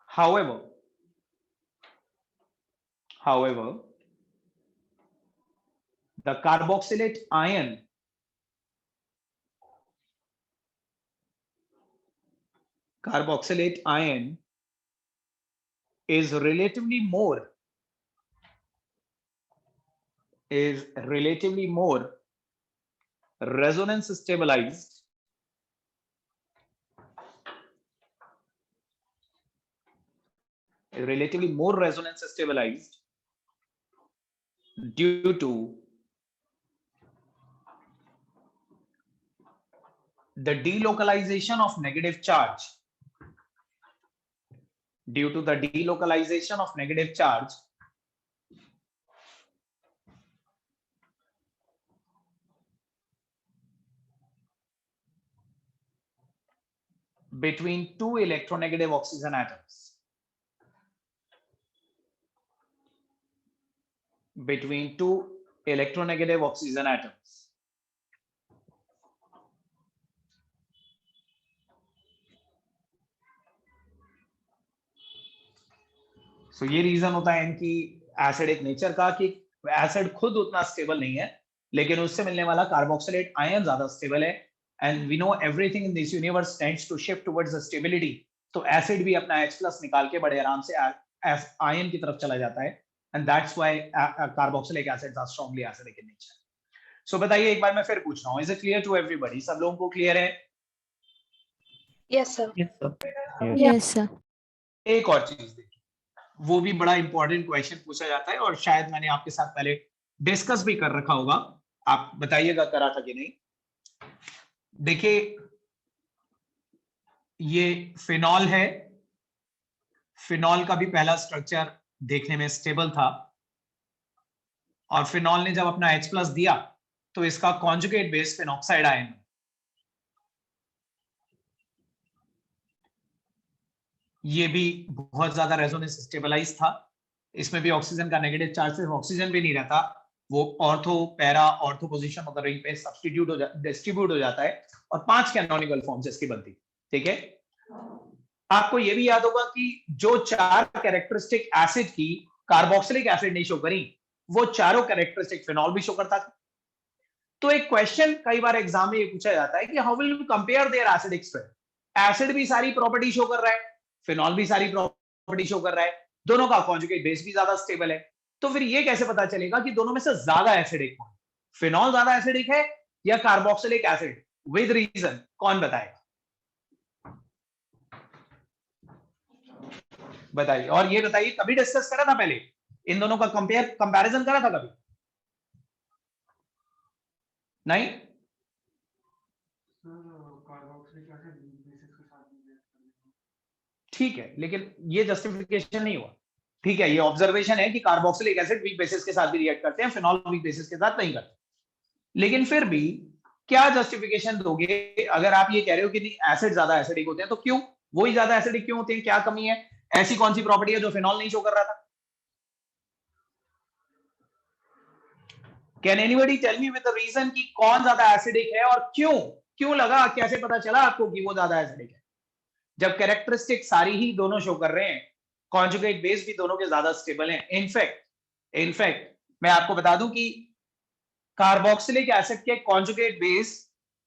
However, the carboxylate ion is relatively more resonance stabilized due to the delocalization of negative charge between two electronegative oxygen atoms. So ये रीजन होता है इनकी एसिडिक नेचर का कि एसिड खुद उतना स्टेबल नहीं है, लेकिन उससे मिलने वाला कार्बोक्सिलेट आयन ज्यादा स्टेबल है। And we know everything in this universe tends to shift towards stability. तो एसिड भी अपना H+ निकाल के बड़े आराम से आयन की तरफ चला जाता है, and that's why carboxylic acids are strongly acidic in nature. So बताइए, एक बार मैं फिर पूछ रहा हूं, is it clear to everybody? सब लोगों को क्लियर है? Yes, sir. Yes, sir. एक और चीज देखिए, वो भी बड़ा इंपॉर्टेंट क्वेश्चन पूछा जाता है और शायद मैंने आपके साथ पहले डिस्कस भी कर रखा होगा, आप बताइएगा करा था कि नहीं। देखिए ये फिनॉल है, फिनॉल का भी पहला स्ट्रक्चर देखने में स्टेबल था, और फिनॉल ने जब अपना H+ दिया तो इसका कॉन्जुगेट बेस फिनॉक्साइड आयन, ये भी बहुत ज्यादा रेजोनेंस स्टेबलाइज था। इसमें भी ऑक्सीजन का नेगेटिव चार्ज, सिर्फ ऑक्सीजन भी नहीं रहता, वो ortho para ortho position of the ring पे सब्स्टिट्यूट हो डिस्ट्रीब्यूट हो जाता है और 5 कैनोनिकल फॉर्म्स इसकी बनती। ठीक है, आपको ये भी याद होगा कि जो 4 कैरेक्टरिस्टिक एसिड की कार्बोक्सिलिक एसिड ने शो करी, वो चारों कैरेक्टरिस्टिक फिनॉल भी शो करता था। तो एक क्वेश्चन कई बार एग्जाम में ये पूछा जाता है कि how will you compare there acidic strength. Acid भी सारी प्रॉपर्टी शो कर रहा है, फिनॉल भी सारी प्रॉपर्टी शो कर रहा है, दोनों का कॉन्जुगेट बेस भी ज्यादा स्टेबल है, तो फिर ये कैसे पता चलेगा कि दोनों में से ज्यादा एसिडिक कौन है? फिनॉल ज्यादा एसिडिक है या कार्बोक्सिलिक एसिड? विद रीजन, कौन बताएगा? बताइए। और ये बताइए, कभी डिस्कस करा था पहले इन दोनों का कंपैरिजन करा था कभी? नहीं? ठीक है, लेकिन ये जस्टिफिकेशन नहीं हुआ। ठीक है, ये ऑब्जर्वेशन है कि कार्बोक्सिलिक एसिड वीक बेसिस के साथ भी रिएक्ट करते हैं, फिनॉल वीक बेसिस के साथ नहीं करते। लेकिन फिर भी क्या जस्टिफिकेशन दोगे अगर आप ये कह रहे हो कि नहीं एसिड ज्यादा एसिडिक होते हैं, तो क्यों वही ज्यादा एसिडिक क्यों होते हैं? क्या कमी है? ऐसी कौन सी प्रॉपर्टी है जो फिनॉल नहीं शो कर रहा था? Can anybody tell me with the reason कि कौन ज्यादा एसिडिक है और क्यों? क्यों लगा, कैसे पता चला आपको कि वो ज्यादा एसिडिक है जब कैरेक्टरिस्टिक सारी ही दोनों शो कर रहे हैं, कॉन्जुगेट बेस भी दोनों के ज्यादा स्टेबल हैं। इनफैक्ट मैं आपको बता दूं कि कार्बोक्सिलिक एसिड के कॉन्जुगेट बेस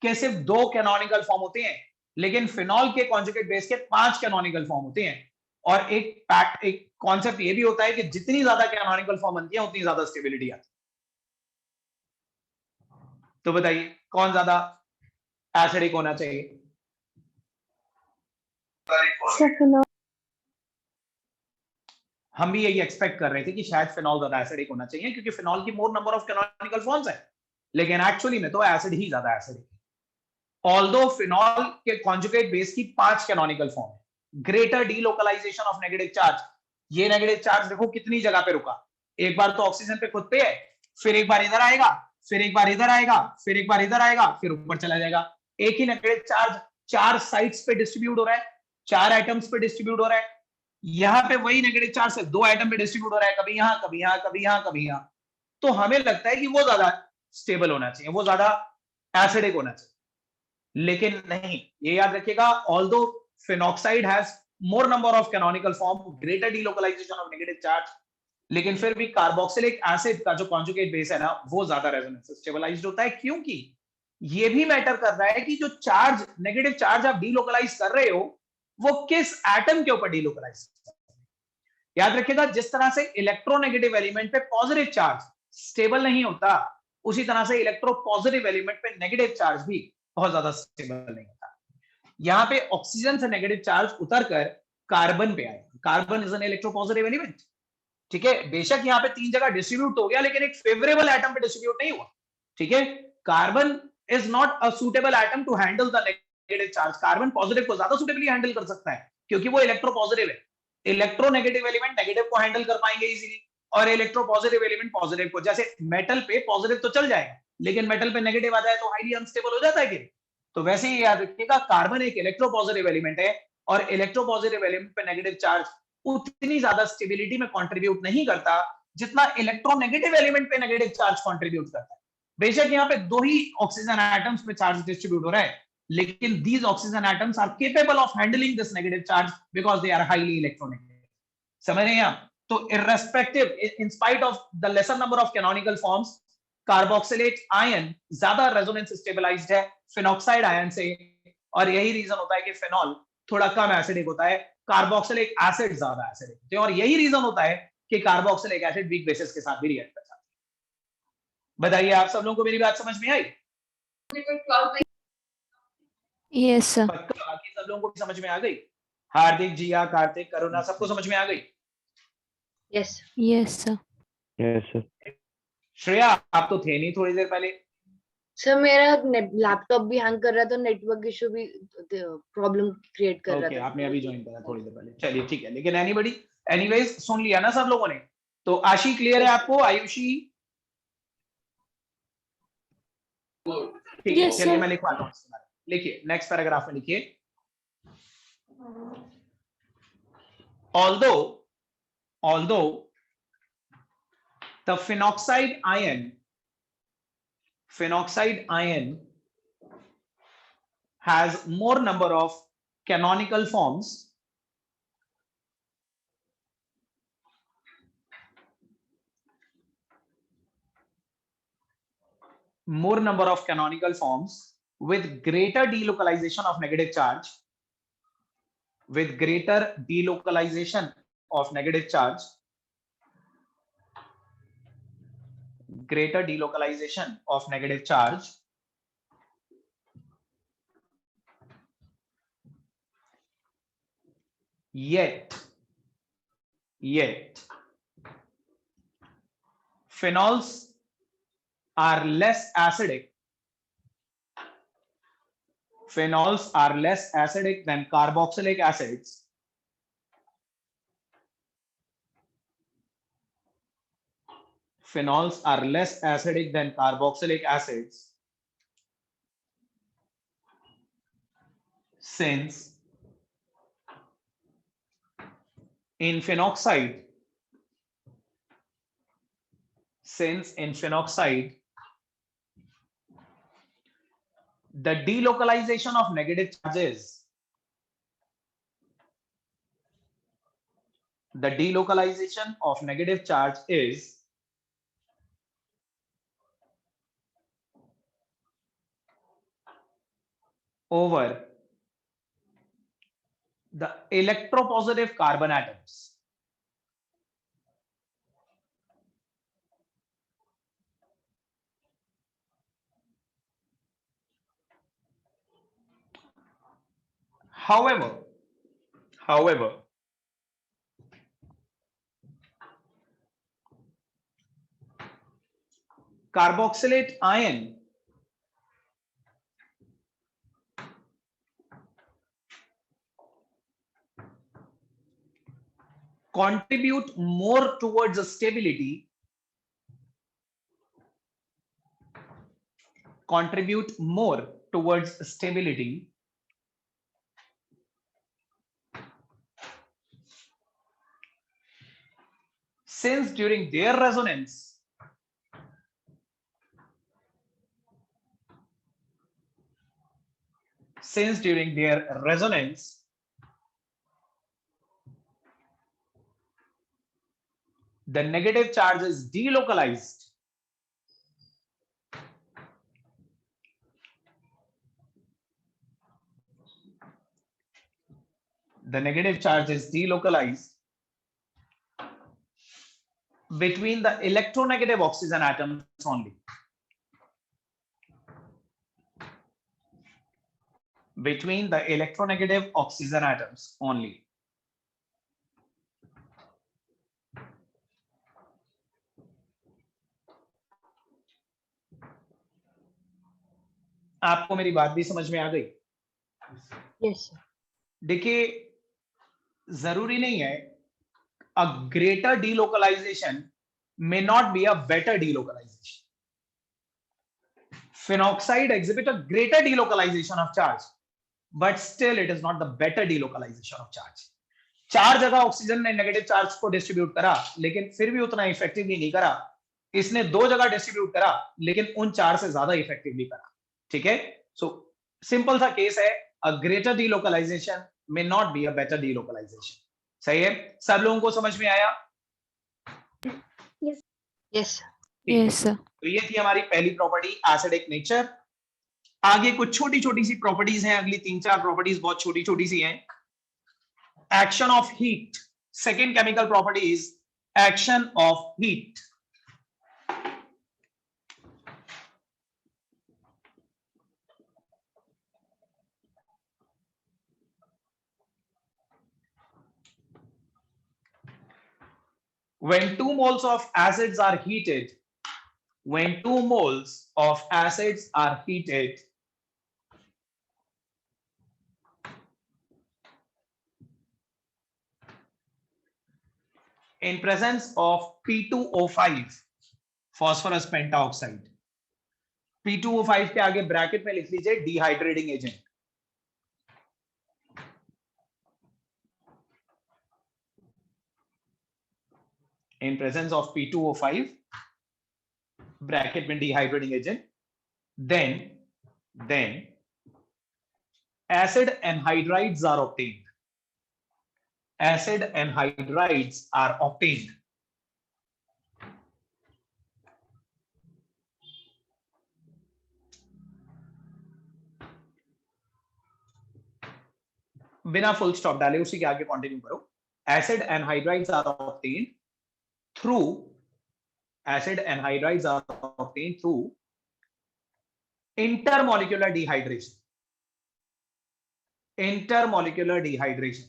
के सिर्फ 2 कैनोनिकल फॉर्म होते हैं, लेकिन फिनॉल के कॉन्जुगेट बेस के 5 कैनोनिकल फॉर्म होते हैं। और एक कॉन्सेप्ट ये भी होता है कि जितनी ज्यादा कैनोनिकल फॉर्म बनती है उतनी ज्यादा स्टेबिलिटी आती है। तो बताइए कौन ज्यादा एसिडिक होना चाहिए? हम भी यही एक्सपेक्ट कर रहे थे कि शायद फिनॉल ज्यादा एसिडिक होना चाहिए, क्योंकि फिनॉल की मोर नंबर ऑफ कैनोनिकल फॉर्म्स है, लेकिन एक्चुअली में तो एसिड ही ज्यादा एसिडिक है। ऑल्दो फिनॉल के कॉन्जुगेट बेस की 5 कैनोनिकल फॉर्म है, greater delocalization of negative charge. ये नेगेटिव चार्ज देखो कितनी जगह पे रुका, एक बार तो ऑक्सीजन पे खुद पे है, फिर एक बार इधर आएगा, फिर एक बार इधर आएगा, फिर एक बार इधर आएगा, फिर ऊपर चला जाएगा। एक ही नेगेटिव चार्ज 4 साइड्स पे डिस्ट्रीब्यूट हो रहा है, 4 एटम्स पे डिस्ट्रीब्यूट हो रहा है। यहाँ पे वही नेगेटिव चार्ज से 2 एटम पे डिस्ट्रीब्यूट हो रहा है, कभी यहाँ कभी यहाँ कभी यहाँ कभी यहाँ। तो हमें लगता है कि वो ज्यादा स्टेबल होना चाहिए, वो ज्यादा एसिडिक होना चाहिए, लेकिन नहीं। ये याद रखिएगा, although phenoxide has more number of canonical form, greater delocalization of negative charge, लेकिन फिर भी कार्बोक्सिलिक एसिड का जो कॉन्जुगेट बेस है ना, वो ज्यादा रेजोनेंस स्टेबलाइज्ड होता है, क्योंकि ये भी मैटर कर रहा है कि जो चार्ज नेगेटिव चार्ज आप डीलोकलाइज कर रहे हो वो किस एटम के ऊपर डीलोकलाइज कर रहे हो। याद रखिएगा, जिस तरह से इलेक्ट्रोनेगेटिव एलिमेंट पे पॉजिटिव चार्ज स्टेबल नहीं होता, उसी तरह से इलेक्ट्रो पॉजिटिव एलिमेंट पे नेगेटिव चार्ज भी बहुत ज्यादा स्टेबल नहीं होता। यहां पे ऑक्सीजन से नेगेटिव चार्ज उतरकर कार्बन पे आएगा। Carbon is an electro positive element, ठीक है। बेशक यहाँ पे 3 जगह डिस्ट्रीब्यूट हो गया, लेकिन एक फेवरेबल एटम पे डिस्ट्रीब्यूट नहीं हुआ, ठीक है। Carbon is not a suitable atom to handle the negative charge. Carbon positive को ज्यादा सुटेबली हैंडल कर सकता है, क्योंकि वो इलेक्ट्रो पॉजिटिव है। इलेक्ट्रोनेगेटिव एलिमेंट नेगेटिव को हैंडल कर पाएंगे इजीली, और इलेक्ट्रो पॉजिटिव एलिमेंट पॉजिटिव को। जैसे मेटल पे पॉजिटिव तो चल जाएगा, लेकिन मेटल पे नेगेटिव आ जाए तो हाईली अनस्टेबल हो जाता है कि। तो वैसे ही याद रखिएगा, कार्बन एक इलेक्ट्रो पॉजिटिव एलिमेंट है, और इलेक्ट्रो पॉजिटिव एलिमेंट पे नेगेटिव चार्ज उतनी ज्यादा स्टेबिलिटी में कंट्रीब्यूट नहीं करता जितना इलेक्ट्रोनेगेटिव एलिमेंट पे नेगेटिव चार्ज कंट्रीब्यूट करता है। बेशक यहाँ पे 2 ही ऑक्सीजन एटम्स पे चार्ज डिस्ट्रीब्यूट हो रहा है, लेकिन these oxygen atoms are capable of handling this negative charge because they are highly electronegative. समझ रहे हैं आप? तो irrespective, in spite of the lesser number of canonical forms, carboxylate ion ज्यादा रेजोनेंस स्टेबलाइज्ड है फिनॉक्साइड आयन से, और यही रीजन होता है कि फिनॉल थोड़ा कम एसिडिक होता है, कार्बोक्सिलिक एसिड ज्यादा एसिडिक होते हैं, और यही रीजन होता है कि कार्बोक्सिलिक एसिड वीक बेसिस के साथ भी रिएक्ट करता है। बताइए आप सब लोगों को मेरी बात समझ में आई? Yes sir. बाकी सब लोगों को भी समझ में आ गई? हार्दिक, जिया, कार्तिक, करुणा, सबको समझ में आ गई? Yes yes sir. Yes sir. Shreya, आप तो थे नहीं थोड़ी देर पहले। सर मेरा लैपटॉप भी हैंग कर रहा था, नेटवर्क इशू भी प्रॉब्लम क्रिएट कर रहा था। आपने अभी ज्वाइन करा थोड़ी देर पहले, चलिए ठीक है। लेकिन एनीवेज सुन लिया ना सब लोगों ने? तो आशी क्लियर है आपको? आयुषी ठीक है, चलिए मैं लिखवाता हूँ। लिखिए नेक्स्ट पैराग्राफ में लिखिए, although the phenoxide ion has more number of canonical forms, with greater delocalization of negative charge, yet phenols are less acidic than carboxylic acids, since in phenoxide the delocalization of negative charge is over the electropositive carbon atoms. However, carboxylate ion contribute more towards stability since during their resonance the negative charge is delocalized between the electronegative oxygen atoms only. आपको मेरी बात भी समझ में आ गई? Yes, sir. देखिए, जरूरी नहीं है a greater delocalization may not be a better delocalization. Phenoxide exhibit a greater delocalization of charge, but still it is not the better delocalization of charge. 4 जगह ऑक्सीजन ने नेगेटिव चार्ज को डिस्ट्रीब्यूट करा, लेकिन फिर भी उतना इफेक्टिवली नहीं करा. इसने 2 जगह डिस्ट्रीब्यूट करा, लेकिन उन 4 से ज्यादा इफेक्टिवली करा. ठीक है? सो सिंपल सा केस है, a greater delocalization may not be a better delocalization. सही है? सब लोगों को समझ में आया? Yes, sir. Yes, sir. तो ये थी हमारी पहली प्रॉपर्टी, एसिडिक नेचर. आगे कुछ छोटी छोटी सी प्रॉपर्टीज हैं, अगली 3-4 प्रॉपर्टीज बहुत छोटी छोटी सी हैं. Action of heat, second chemical property is action of heat. When 2 moles of acids are heated, in presence of P2O5, phosphorus pentaoxide. P2O5 के आगे ब्रैकेट में लिख लीजिए dehydrating agent. in presence of P2O5 bracket में dehydrogenating agent, then acid anhydrides are obtained. Acid anhydrides are obtained. बिना फुल स्टॉप डाले उसी के आगे कंटिन्यू करो. Acid anhydrides are obtained through intermolecular dehydration. Intermolecular dehydration.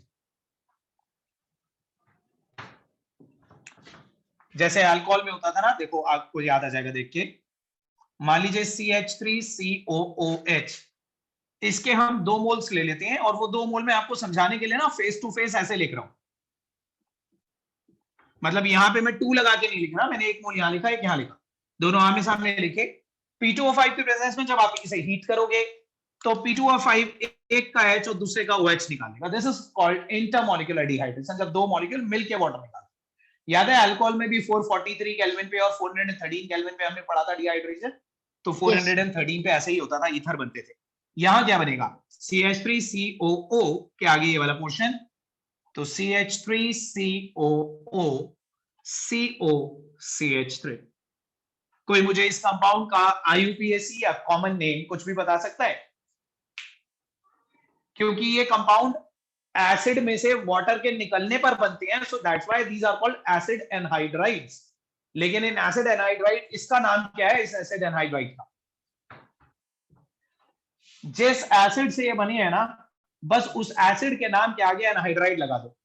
जैसे अल्कोहल में होता था ना, देखो आपको याद आ जाएगा देख के. मान लीजिए CH3COOH, इसके हम 2 मोल्स ले लेते हैं और वो 2 मोल में आपको समझाने के लिए ना फेस टू फेस ऐसे लिख रहा हूं. मतलब यहां पे मैं 2 लगा के नहीं लिख रहा, मैंने 1 मोल यहां लिखा, एक यहां लिखा, दोनों आमने सामने लिखे. P2O5 के प्रेजेंस में जब आप इसे हीट करोगे तो P2O5 एक का H और दूसरे का OH निकालेगा. This is called intermolecular dehydration, जब 2 मॉलिक्यूल मिलके वाटर निकालते. याद है अल्कोहल में भी 443 केल्विन पे और 413 केल्विन पे हमने पढ़ा था डिहाइड्रेशन, तो 413 पे ऐसे ही होता था, ईथर बनते थे. यहां क्या बनेगा, CH3COO के आगे ये वाला पोर्शन, तो CH3COO COCH3. कोई मुझे इस कंपाउंड का IUPAC या कॉमन नेम कुछ भी बता सकता है? क्योंकि ये कंपाउंड एसिड में से वाटर के निकलने पर बनते हैं, so that's why these are called acid anhydrides. लेकिन इन एसिड एनहाइड्राइड, इसका नाम क्या है इस एसिड एनहाइड्राइड का? जिस एसिड से ये बनी है ना, बस उस एसिड के नाम के आगे एनहाइड्राइड लगा दो.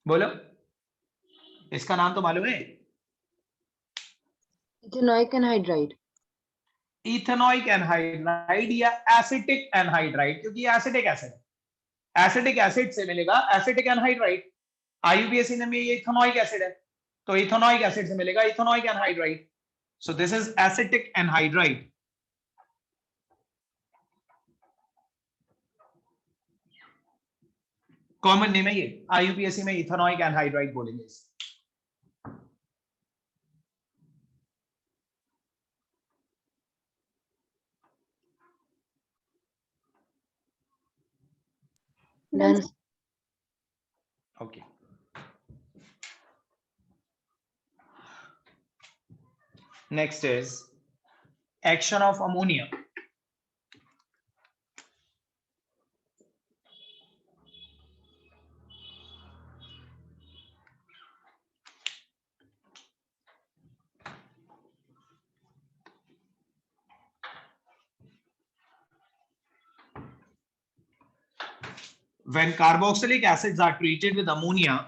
बोलो, इसका नाम तो मालूम है? Ethanoic anhydride. इथेनॉइक एनहाइड्राइड या एसिटिक एनहाइड्राइड, क्योंकि ये एसिटिक एसिड है. एसिटिक एसिड से मिलेगा एसिटिक एनहाइड्राइड. IUPAC में ये इथेनॉइक एसिड है, तो इथेनॉइक एसिड से मिलेगा ethanoic anhydride. So this is acetic anhydride. Common name है ये, IUPAC में इथेनॉइक एनहाइड्राइड बोलेंगे इसे. Done. Okay. Next is action of ammonia. When carboxylic acids are treated with ammonia,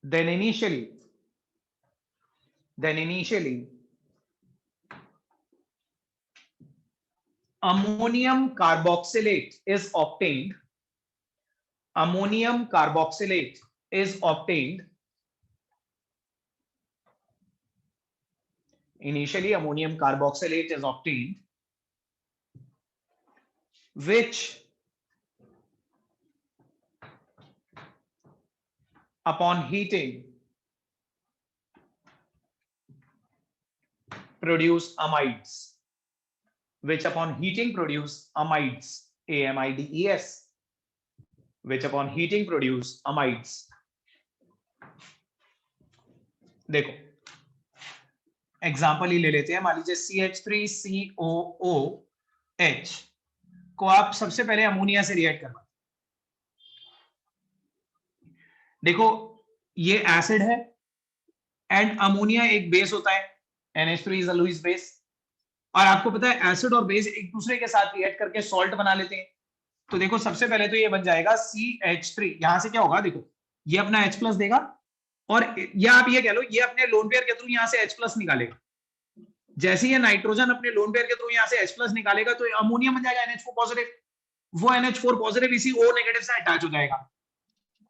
then initially ammonium carboxylate is obtained. Ammonium carboxylate is obtained. Initially, ammonium carboxylate is obtained, which upon heating produce amides. Which upon heating produce amides. AMIDES. Which upon heating produce amides. देखो एग्जाम्पल ही ले लेते हैं. मान लीजिए CH3COOH को आप सबसे पहले अमोनिया से रिएक्ट करवा. देखो ये एसिड है एंड अमोनिया एक बेस होता है, NH3 is a Lewis base. और आपको पता है एसिड और बेस एक दूसरे के साथ रिएक्ट करके सॉल्ट बना लेते हैं. तो देखो सबसे पहले तो ये बन जाएगा CH3. यहां से क्या होगा, देखो ये अपना H प्लस देगा और या आप ये कह लो ये अपने लोन पेयर के थ्रू यहां से H प्लस निकालेगा. जैसे ये नाइट्रोजन अपने लोन पेयर के थ्रू यहां से H प्लस निकालेगा तो अमोनिया बन जाएगा NH4 पॉजिटिव. वो NH4 पॉजिटिव इसी O नेगेटिव से अटैच हो जाएगा.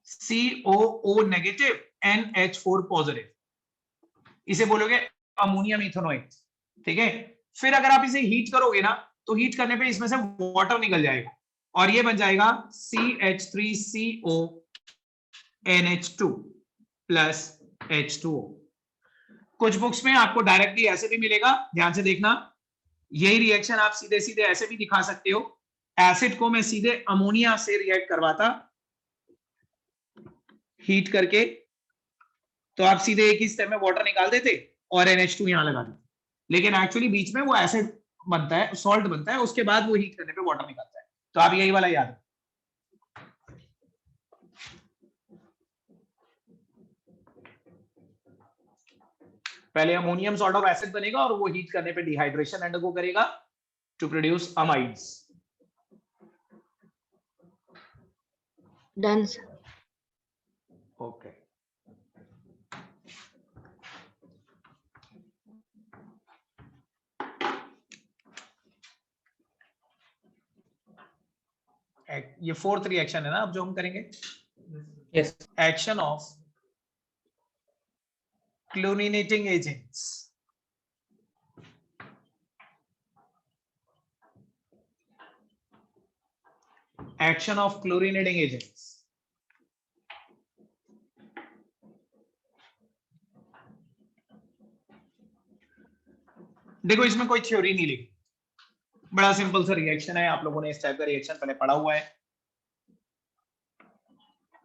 COO नेगेटिव NH4 पॉजिटिव, इसे बोलोगे अमोनियम इथेनोएट, ठीक है। फिर अगर आप इसे हीट करोगे ना, तो हीट करने पे इसमें से वाटर निकल जाएगा और ये बन जाएगा CH3CO NH2 प्लस H2O। कुछ बुक्स में आपको डायरेक्टली ऐसे भी मिलेगा, ध्यान से देखना। यही रिएक्शन आप सीधे सीधे ऐसे भी दिखा सकते हो। एसिड को मैं सीधे अमोनिया से रिएक्ट करवाता हीट करके, तो आप सीधे एक ही स्टेप में वाटर निकाल देते और NH2 यहां लगा देते, लेकिन एक्चुअली बीच में वो एसिड बनता है, सॉल्ट बनता है, उसके बाद वो हीट करने पे वाटर निकलता है। तो आप यही वाला याद रखो। पहले अमोनियम सॉल्ट ऑफ एसिड बनेगा और वो हीट करने पे डिहाइड्रेशन अंडरगो करेगा to produce amides. Done. Okay, ये फोर्थ रिएक्शन है ना अब जो हम करेंगे। Yes. Action of chlorinating agents. Action of chlorinating agents. देखो इसमें कोई थ्योरी नहीं लिखी, बड़ा सिंपल सा रिएक्शन है। आप लोगों ने इस टाइप का रिएक्शन पहले पढ़ा हुआ है।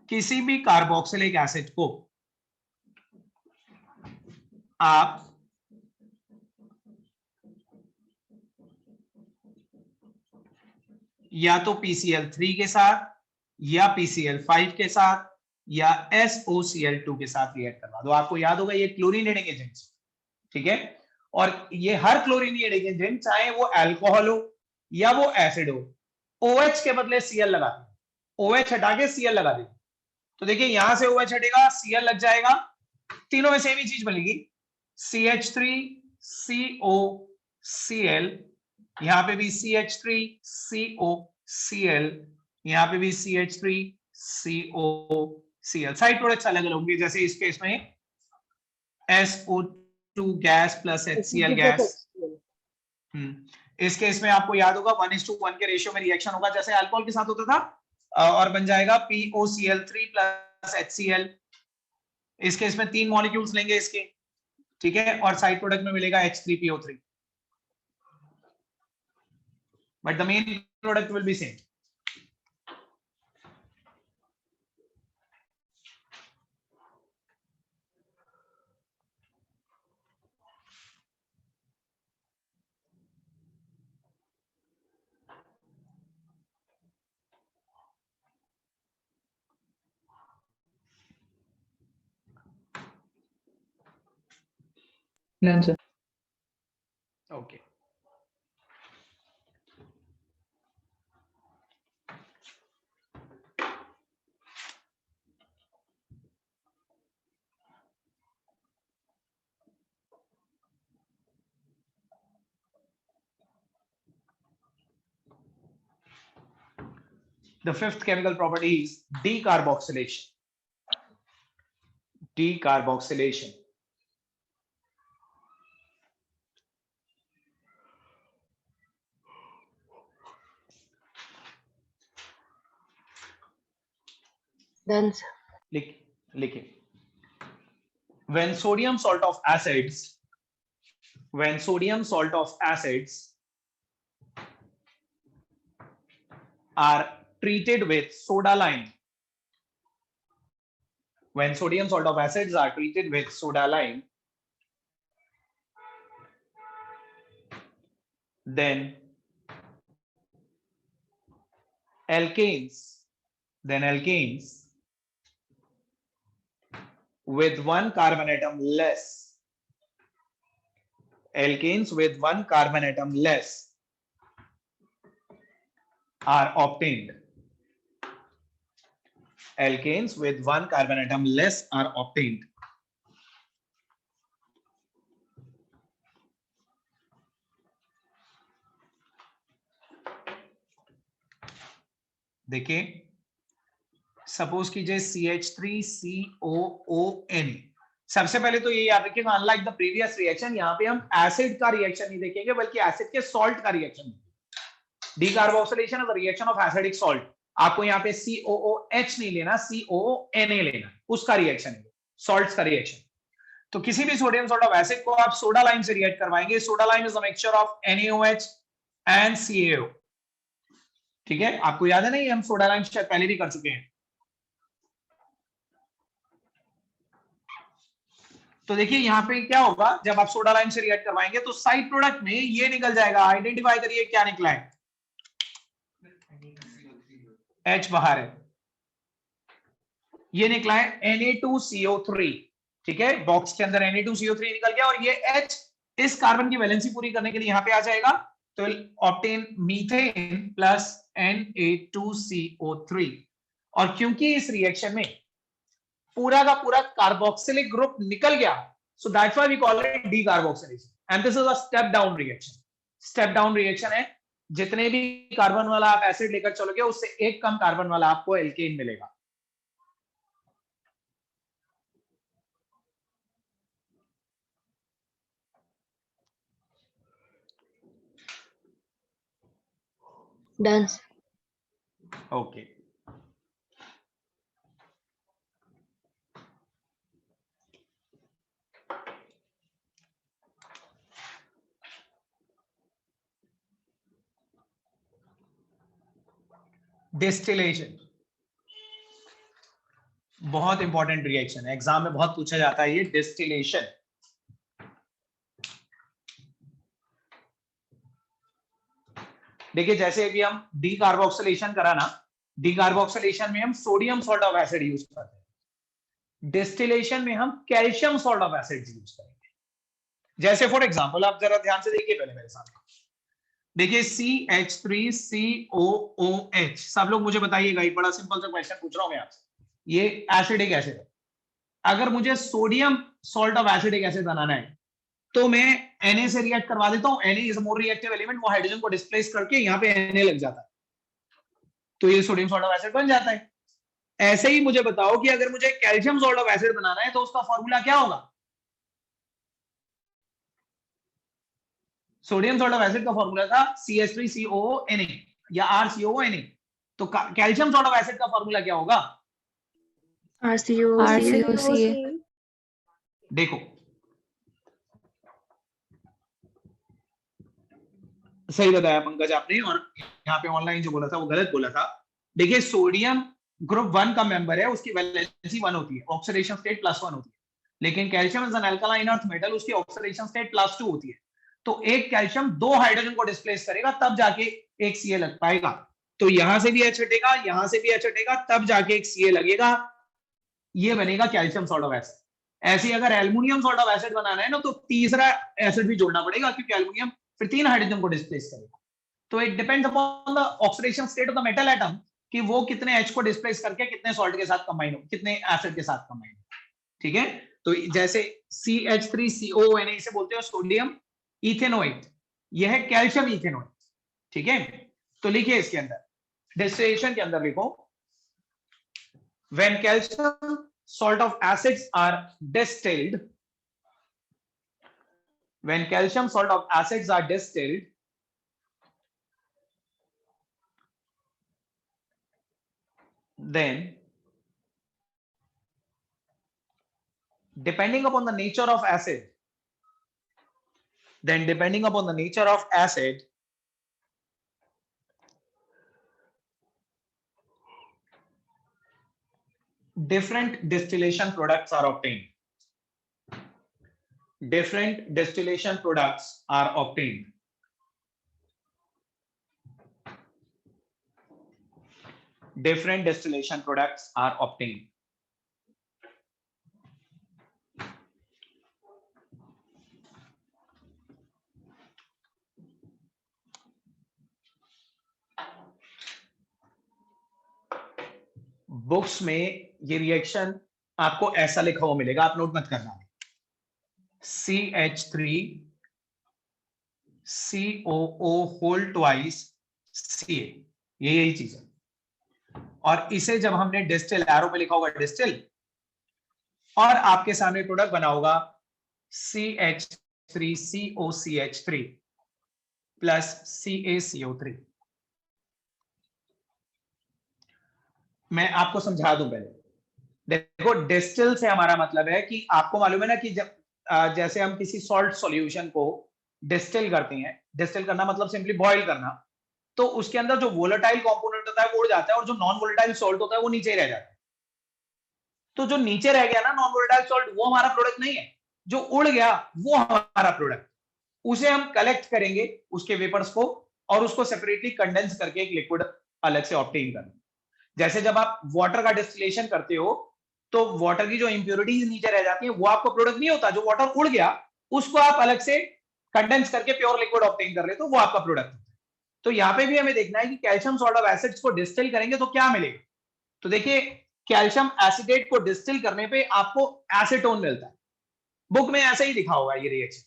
किसी भी कार्बोक्सिलिक एसिड को आप या तो PCl3 के साथ या PCl5 के साथ या SOCl2 के साथ रिएक्ट करवा दो। आपको याद होगा ये क्लोरीनेटिंग एजेंट, ठीक है। और ये हर क्लोरीनेटिंग एजेंट चाहे वो अल्कोहल हो या वो एसिड हो, OH के बदले Cl लगा दे, OH हटा के Cl लगा दे। तो देखिए यहां से OH हटेगा, Cl लग जाएगा, तीनों में सेम ही चीज बनेगी, CH3COCl, यहां पे भी CH3COCl, यहां पे भी CH3COCl। साइड प्रोडक्ट्स अलग अलग होंगे, जैसे इस केस में SO2 gas plus HCl gas. इस केस में आपको याद होगा 1:1 के रेशियो में रिएक्शन होगा जैसे अल्कोहल के साथ होता था, और बन जाएगा POCl3 प्लस HCl। इस केस में 3 मॉलिक्यूल्स लेंगे इसके, ठीक है, और साइड प्रोडक्ट में मिलेगा H3PO3, but the main product will be same. Done, sir. Okay. The fifth chemical property is decarboxylation. Decarboxylation. Done. लिखिए, when sodium salt of acids are treated with soda lime, when sodium salt of acids are treated with soda lime, then alkanes with one carbon atom less, are obtained. Alkanes with one carbon atom less are obtained. देखिए सपोज कीजिए CH3COON। सबसे पहले तो ये याद रखिएगा, अनलाइक द प्रीवियस रिएक्शन, यहाँ पे हम एसिड का रिएक्शन नहीं देखेंगे बल्कि एसिड के सॉल्ट का reaction. Decarboxylation is the reaction of acidic salt. आपको यहाँ पे COOH नहीं लेना, COONA लेना, उसका रिएक्शन है, सॉल्ट्स का रिएक्शन। तो किसी भी सोडियम सॉल्ट ऑफ एसिड को आप सोडा लाइम से रिएक्ट करवाएंगे। Soda lime is the mixture of NaOH and CaO। ठीक है, आपको याद है ना, ये हम सोडा लाइम शायद पहले भी कर चुके हैं। तो देखिए यहाँ पे क्या होगा, जब आप सोडा लाइम से रिएक्ट करवाएंगे तो साइड प्रोडक्ट में ये निकल जाएगा। आइडेंटिफाई करिए क्या निकला है। H बाहर है, ये निकला है Na2CO3। ठीक है, बॉक्स के अंदर Na2CO3 निकल गया और ये H इस कार्बन की वैलेंसी पूरी करने के लिए यहाँ पे आ जाएगा। तो ऑब्टेन मीथेन प्लस Na2CO3। और क्योंकि इस रिएक्शन में पूरा का पूरा कार्बोक्सिलिक ग्रुप निकल गया, so that's why we call it decarboxylation and this is a step down reaction. Step down reaction है, जितने भी कार्बन वाला आप एसिड लेकर चलोगे उससे एक कम कार्बन वाला आपको एल्केन मिलेगा। डन। ओके, डिस्टिलेशन बहुत इंपॉर्टेंट रिएक्शन है, एग्जाम में बहुत पूछा जाता है ये डिस्टिलेशन। देखिए जैसे अभी हम डीकार्बोक्सिलेशन करा ना, डीकार्बोक्सिलेशन में हम sodium salt of acid use करते हैं, डिस्टिलेशन में हम calcium salt of acid use करेंगे। जैसे फॉर एग्जांपल आप जरा ध्यान से देखिए पहले मेरे साथ, देखिए CH3COOH। सब लोग मुझे बताइएगा, एक बड़ा सिंपल सा क्वेश्चन पूछ रहा हूं मैं आपसे, ये एसिडिक एसिड है। अगर मुझे sodium salt of acidic acid बनाना है तो मैं Na से रिएक्ट करवा देता हूं। Na is more reactive element, वो हाइड्रोजन को डिस्प्लेस करके यहाँ पे Na लग जाता है, तो ये सोडियम सॉल्ट ऑफ एसिड बन जाता है। ऐसे ही मुझे बताओ कि अगर मुझे कैल्शियम सॉल्ट ऑफ एसिड बनाना है तो उसका फॉर्मूला क्या होगा। सोडियम सॉल्ट ऑफ एसिड का फॉर्मूला था CH3COONA या RCOONA। तो कैल्शियम सॉल्ट ऑफ एसिड का फॉर्मूला क्या होगा। RCOCA। देखो सही बताया पंकज आपने, और यहाँ पे ऑनलाइन जो बोला था वो गलत बोला था। देखिए सोडियम ग्रुप 1 का मेंबर है, उसकी वैलेंसी 1 होती है, ऑक्सीडेशन स्टेट +1 होती है। लेकिन calcium is an alkaline earth metal, उसकी ऑक्सीडेशन स्टेट +2 होती है। तो एक कैल्शियम 2 हाइड्रोजन को डिस्प्लेस करेगा तब जाके एक Ca लग पाएगा। तो यहां से भी H हटेगा, यहां से भी H हटेगा, तब जाके एक Ca लगेगा, ये बनेगा कैल्शियम सॉल्ट ऑफ एसिड। ऐसे अगर एल्युमिनियम सॉल्ट ऑफ एसिड बनाना है ना तो तीसरा एसिड भी जोड़ना पड़ेगा, क्योंकि एल्युमिनियम फिर 3 हाइड्रोजन को डिस्प्लेस करेगा। तो it depends upon the oxidation state of the metal atom कि वो कितने H को डिस्प्लेस करके कितने सॉल्ट के साथ कंबाइन हो, कितने एसिड के साथ कंबाइन हो। ठीक है, तो जैसे CH3COONA इसे बोलते हैं सोडियम इथेनोएट, यह है कैल्शियम इथेनोएट। ठीक है, तो लिखिए इसके अंदर डिस्टिलेशन के अंदर लिखो, when calcium salt of acids are distilled, when calcium salt of acids are distilled, then depending upon the nature of acid, different distillation products are obtained. Different distillation products are obtained. Different distillation products are obtained. Books में ये रिएक्शन आपको ऐसा लिखा हुआ मिलेगा, आप नोट मत करना। CH3COO होल ट्वाइस Ca, ये यही चीज है। और इसे जब हमने डिस्टिल, एरो पे लिखा होगा डिस्टिल, और आपके सामने प्रोडक्ट बना होगा CH3COCH3 प्लस CaCO3। मैं आपको समझा दूं पहले। देखो, डिस्टिल से हमारा मतलब है कि आपको मालूम है ना कि जब जैसे हम किसी सॉल्ट सॉल्यूशन को डिस्टिल करते हैं, डिस्टिल करना मतलब सिंपली बॉईल करना, तो उसके अंदर जो वोलेटाइल कंपोनेंट होता है वो उड़ जाता है और जो नॉन वोलेटाइल सॉल्ट होता है वो नीचे रह जाता है। तो जो नीचे रह गया ना नॉन वोलेटाइल सॉल्ट, वो हमारा प्रोडक्ट नहीं है, जो उड़ गया वो हमारा प्रोडक्ट। उसे हम कलेक्ट करेंगे, उसके वेपर्स को, और उसको सेपरेटली कंडेंस करके एक लिक्विड अलग से ऑब्टेन करेंगे। जैसे जब आप वाटर का डिस्टिलेशन करते हो तो वाटर की जो इंप्योरिटीज नीचे रह जाती है वो आपका प्रोडक्ट नहीं होता, जो वाटर उड़ गया उसको आप अलग से कंडेंस करके प्योर लिक्विड ऑब्टेन कर लेते हो, वो आपका प्रोडक्ट होता है। तो यहाँ पे भी हमें देखना है कि कैल्शियम सॉल्ट ऑफ एसिड्स को डिस्टिल करेंगे तो क्या मिलेगा। तो देखिए, कैल्शियम एसिडेट को डिस्टिल करने पे आपको एसीटोन मिलता है। बुक में ऐसे ही लिखा होगा ये रिएक्शन,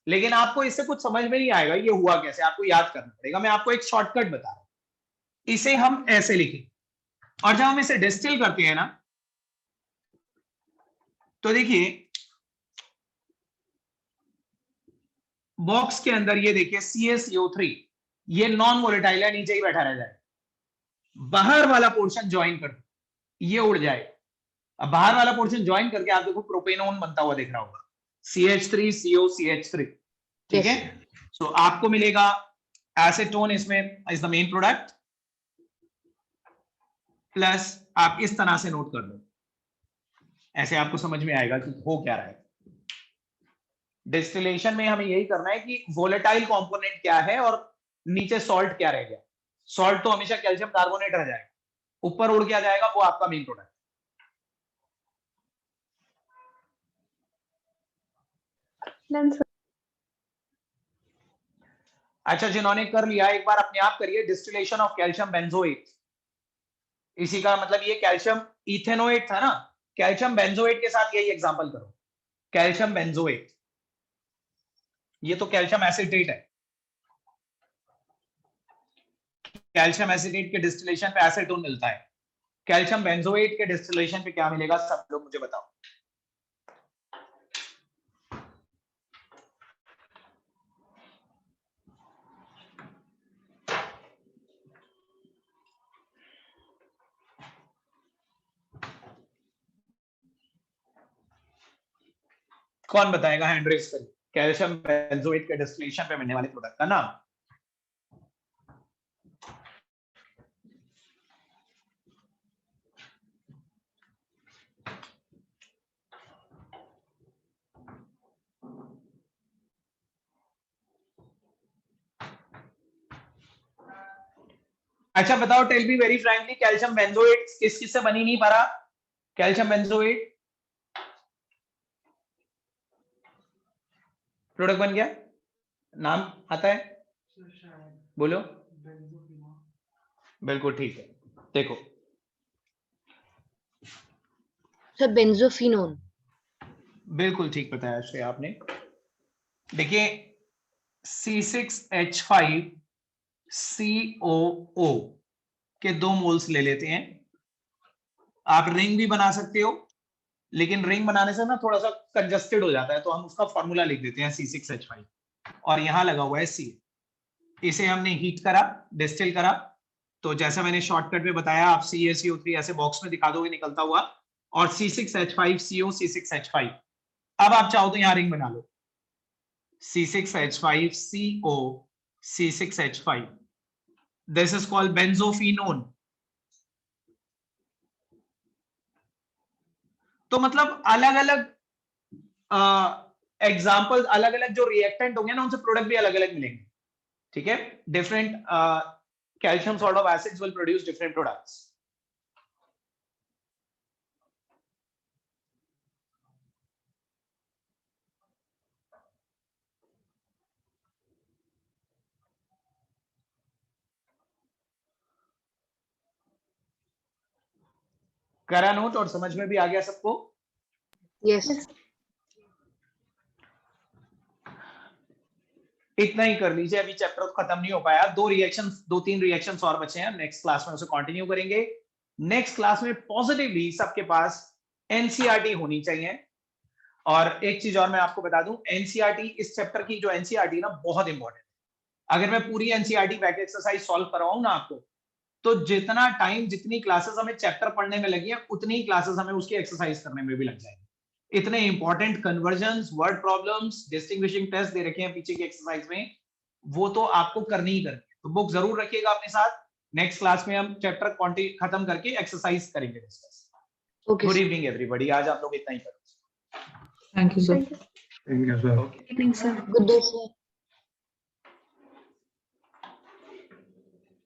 लेकिन आपको इससे कुछ समझ में नहीं आएगा ये हुआ कैसे, आपको याद करना पड़ेगा। मैं आपको एक शॉर्टकट बता रहा हूं, इसे हम ऐसे लिखें, और जब हम इसे डिस्टिल करते हैं ना, तो देखिए बॉक्स के अंदर ये देखिए CaCO3, ये नॉन वोलेटाइल है, नीचे ही बैठा रह जाए। बाहर वाला पोर्शन ज्वाइन कर, ये उड़ जाए। अब बाहर वाला पोर्शन ज्वाइन करके आप देखो प्रोपेनोन बनता हुआ दिख रहा होगा, CH3COCH3, ठीक है। सो आपको मिलेगा एसीटोन, इसमें is the main product, plus आप इस तरह से नोट कर लो, ऐसे आपको समझ में आएगा कि हो क्या रहा है। डिस्टिलेशन में हमें यही करना है कि वोलेटाइल कंपोनेंट क्या है और नीचे सॉल्ट क्या रह गया। सॉल्ट तो हमेशा कैल्शियम कार्बोनेट रह जाएगा, ऊपर उड़ क्या जाएगा वो आपका मेन प्रोडक्ट। अच्छा, जिन्होंने कर लिया एक बार अपने आप करिए, डिस्टिलेशन ऑफ कैल्शियम बेंजोएट। इसी का मतलब ये कैल्शियम इथेनोएट था ना, कैल्शियम बेंजोएट के साथ यही एग्जांपल करो, कैल्शियम बेंजोएट। ये तो कैल्शियम एसिटेट है, कैल्शियम एसिटेट के डिस्टिलेशन पे एसीटोन मिलता है, कैल्शियम बेंजोएट के डिस्टिलेशन पे क्या मिलेगा, सब लोग मुझे बताओ। कौन बताएगा हैंड रेज कर, कैल्शियम बेंजोएट के डिस्टिलेशन पे मिलने वाले प्रोडक्ट का नाम। अच्छा बताओ, tell me very frankly, calcium benzoate किस किस से बनी नहीं पा रहा, कैल्शियम बेंजोएट प्रोडक्ट बन गया, नाम आता है, बोलो। बिल्कुल ठीक है, देखो सर बेंजोफिनोन। बिल्कुल ठीक बताया श्रेया आपने। देखिए C6H5COO के 2 मोल्स ले लेते हैं। आप रिंग भी बना सकते हो, लेकिन रिंग बनाने से ना थोड़ा सा कंजस्टेड हो जाता है, तो हम उसका फॉर्मूला लिख देते हैं C6H5, और यहां लगा हुआ है C। इसे हमने हीट करा, डिस्टिल करा, तो जैसा मैंने शॉर्टकट में बताया, आप CaCO3 ऐसे बॉक्स में दिखा दोगे निकलता हुआ, और C6H5CO C6H5। अब आप चाहो तो यहां रिंग बना लो, C6H5CO C6H5, this is called benzophenone. तो मतलब अलग अलग एग्जाम्पल, अलग अलग जो रिएक्टेंट होंगे ना, उनसे प्रोडक्ट भी अलग अलग मिलेंगे, ठीक है। Different calcium salt of acids will produce different products. करा नोट और समझ में भी आ गया सबको? यस। इतना ही कर लीजिए, अभी चैप्टर खत्म नहीं हो पाया, 2-3 रिएक्शंस और बचे हैं, नेक्स्ट क्लास में उसे कंटिन्यू करेंगे। नेक्स्ट क्लास में पॉजिटिवली सबके पास एनसीईआरटी होनी चाहिए। और एक चीज और मैं आपको बता दूं, एनसीईआरटी, इस चैप्टर की जो एनसीईआरटी ना बहुत इंपॉर्टेंट है। अगर मैं पूरी एनसीईआरटी बैक एक्सरसाइज सॉल्व करवाऊं ना आपको, तो जितना टाइम, जितनी क्लासेस हमें चैप्टर पढ़ने में लगी है, उतनी ही क्लासेस हमें उसकी एक्सरसाइज करने में भी लग जाएगी। इतने important conversions, word problems, distinguishing test दे रखे हैं पीछे की एक्सरसाइज में, वो तो आपको करनी ही करनी है। तो बुक जरूर रखिएगा अपने साथ। नेक्स्ट क्लास में हम चैप्टर खत्म करके एक्सरसाइज करेंगे discuss. Okay good sir. Evening everybody, आज आप लोग इतना ही करो। Thank you, sir. Okay. Good day sir.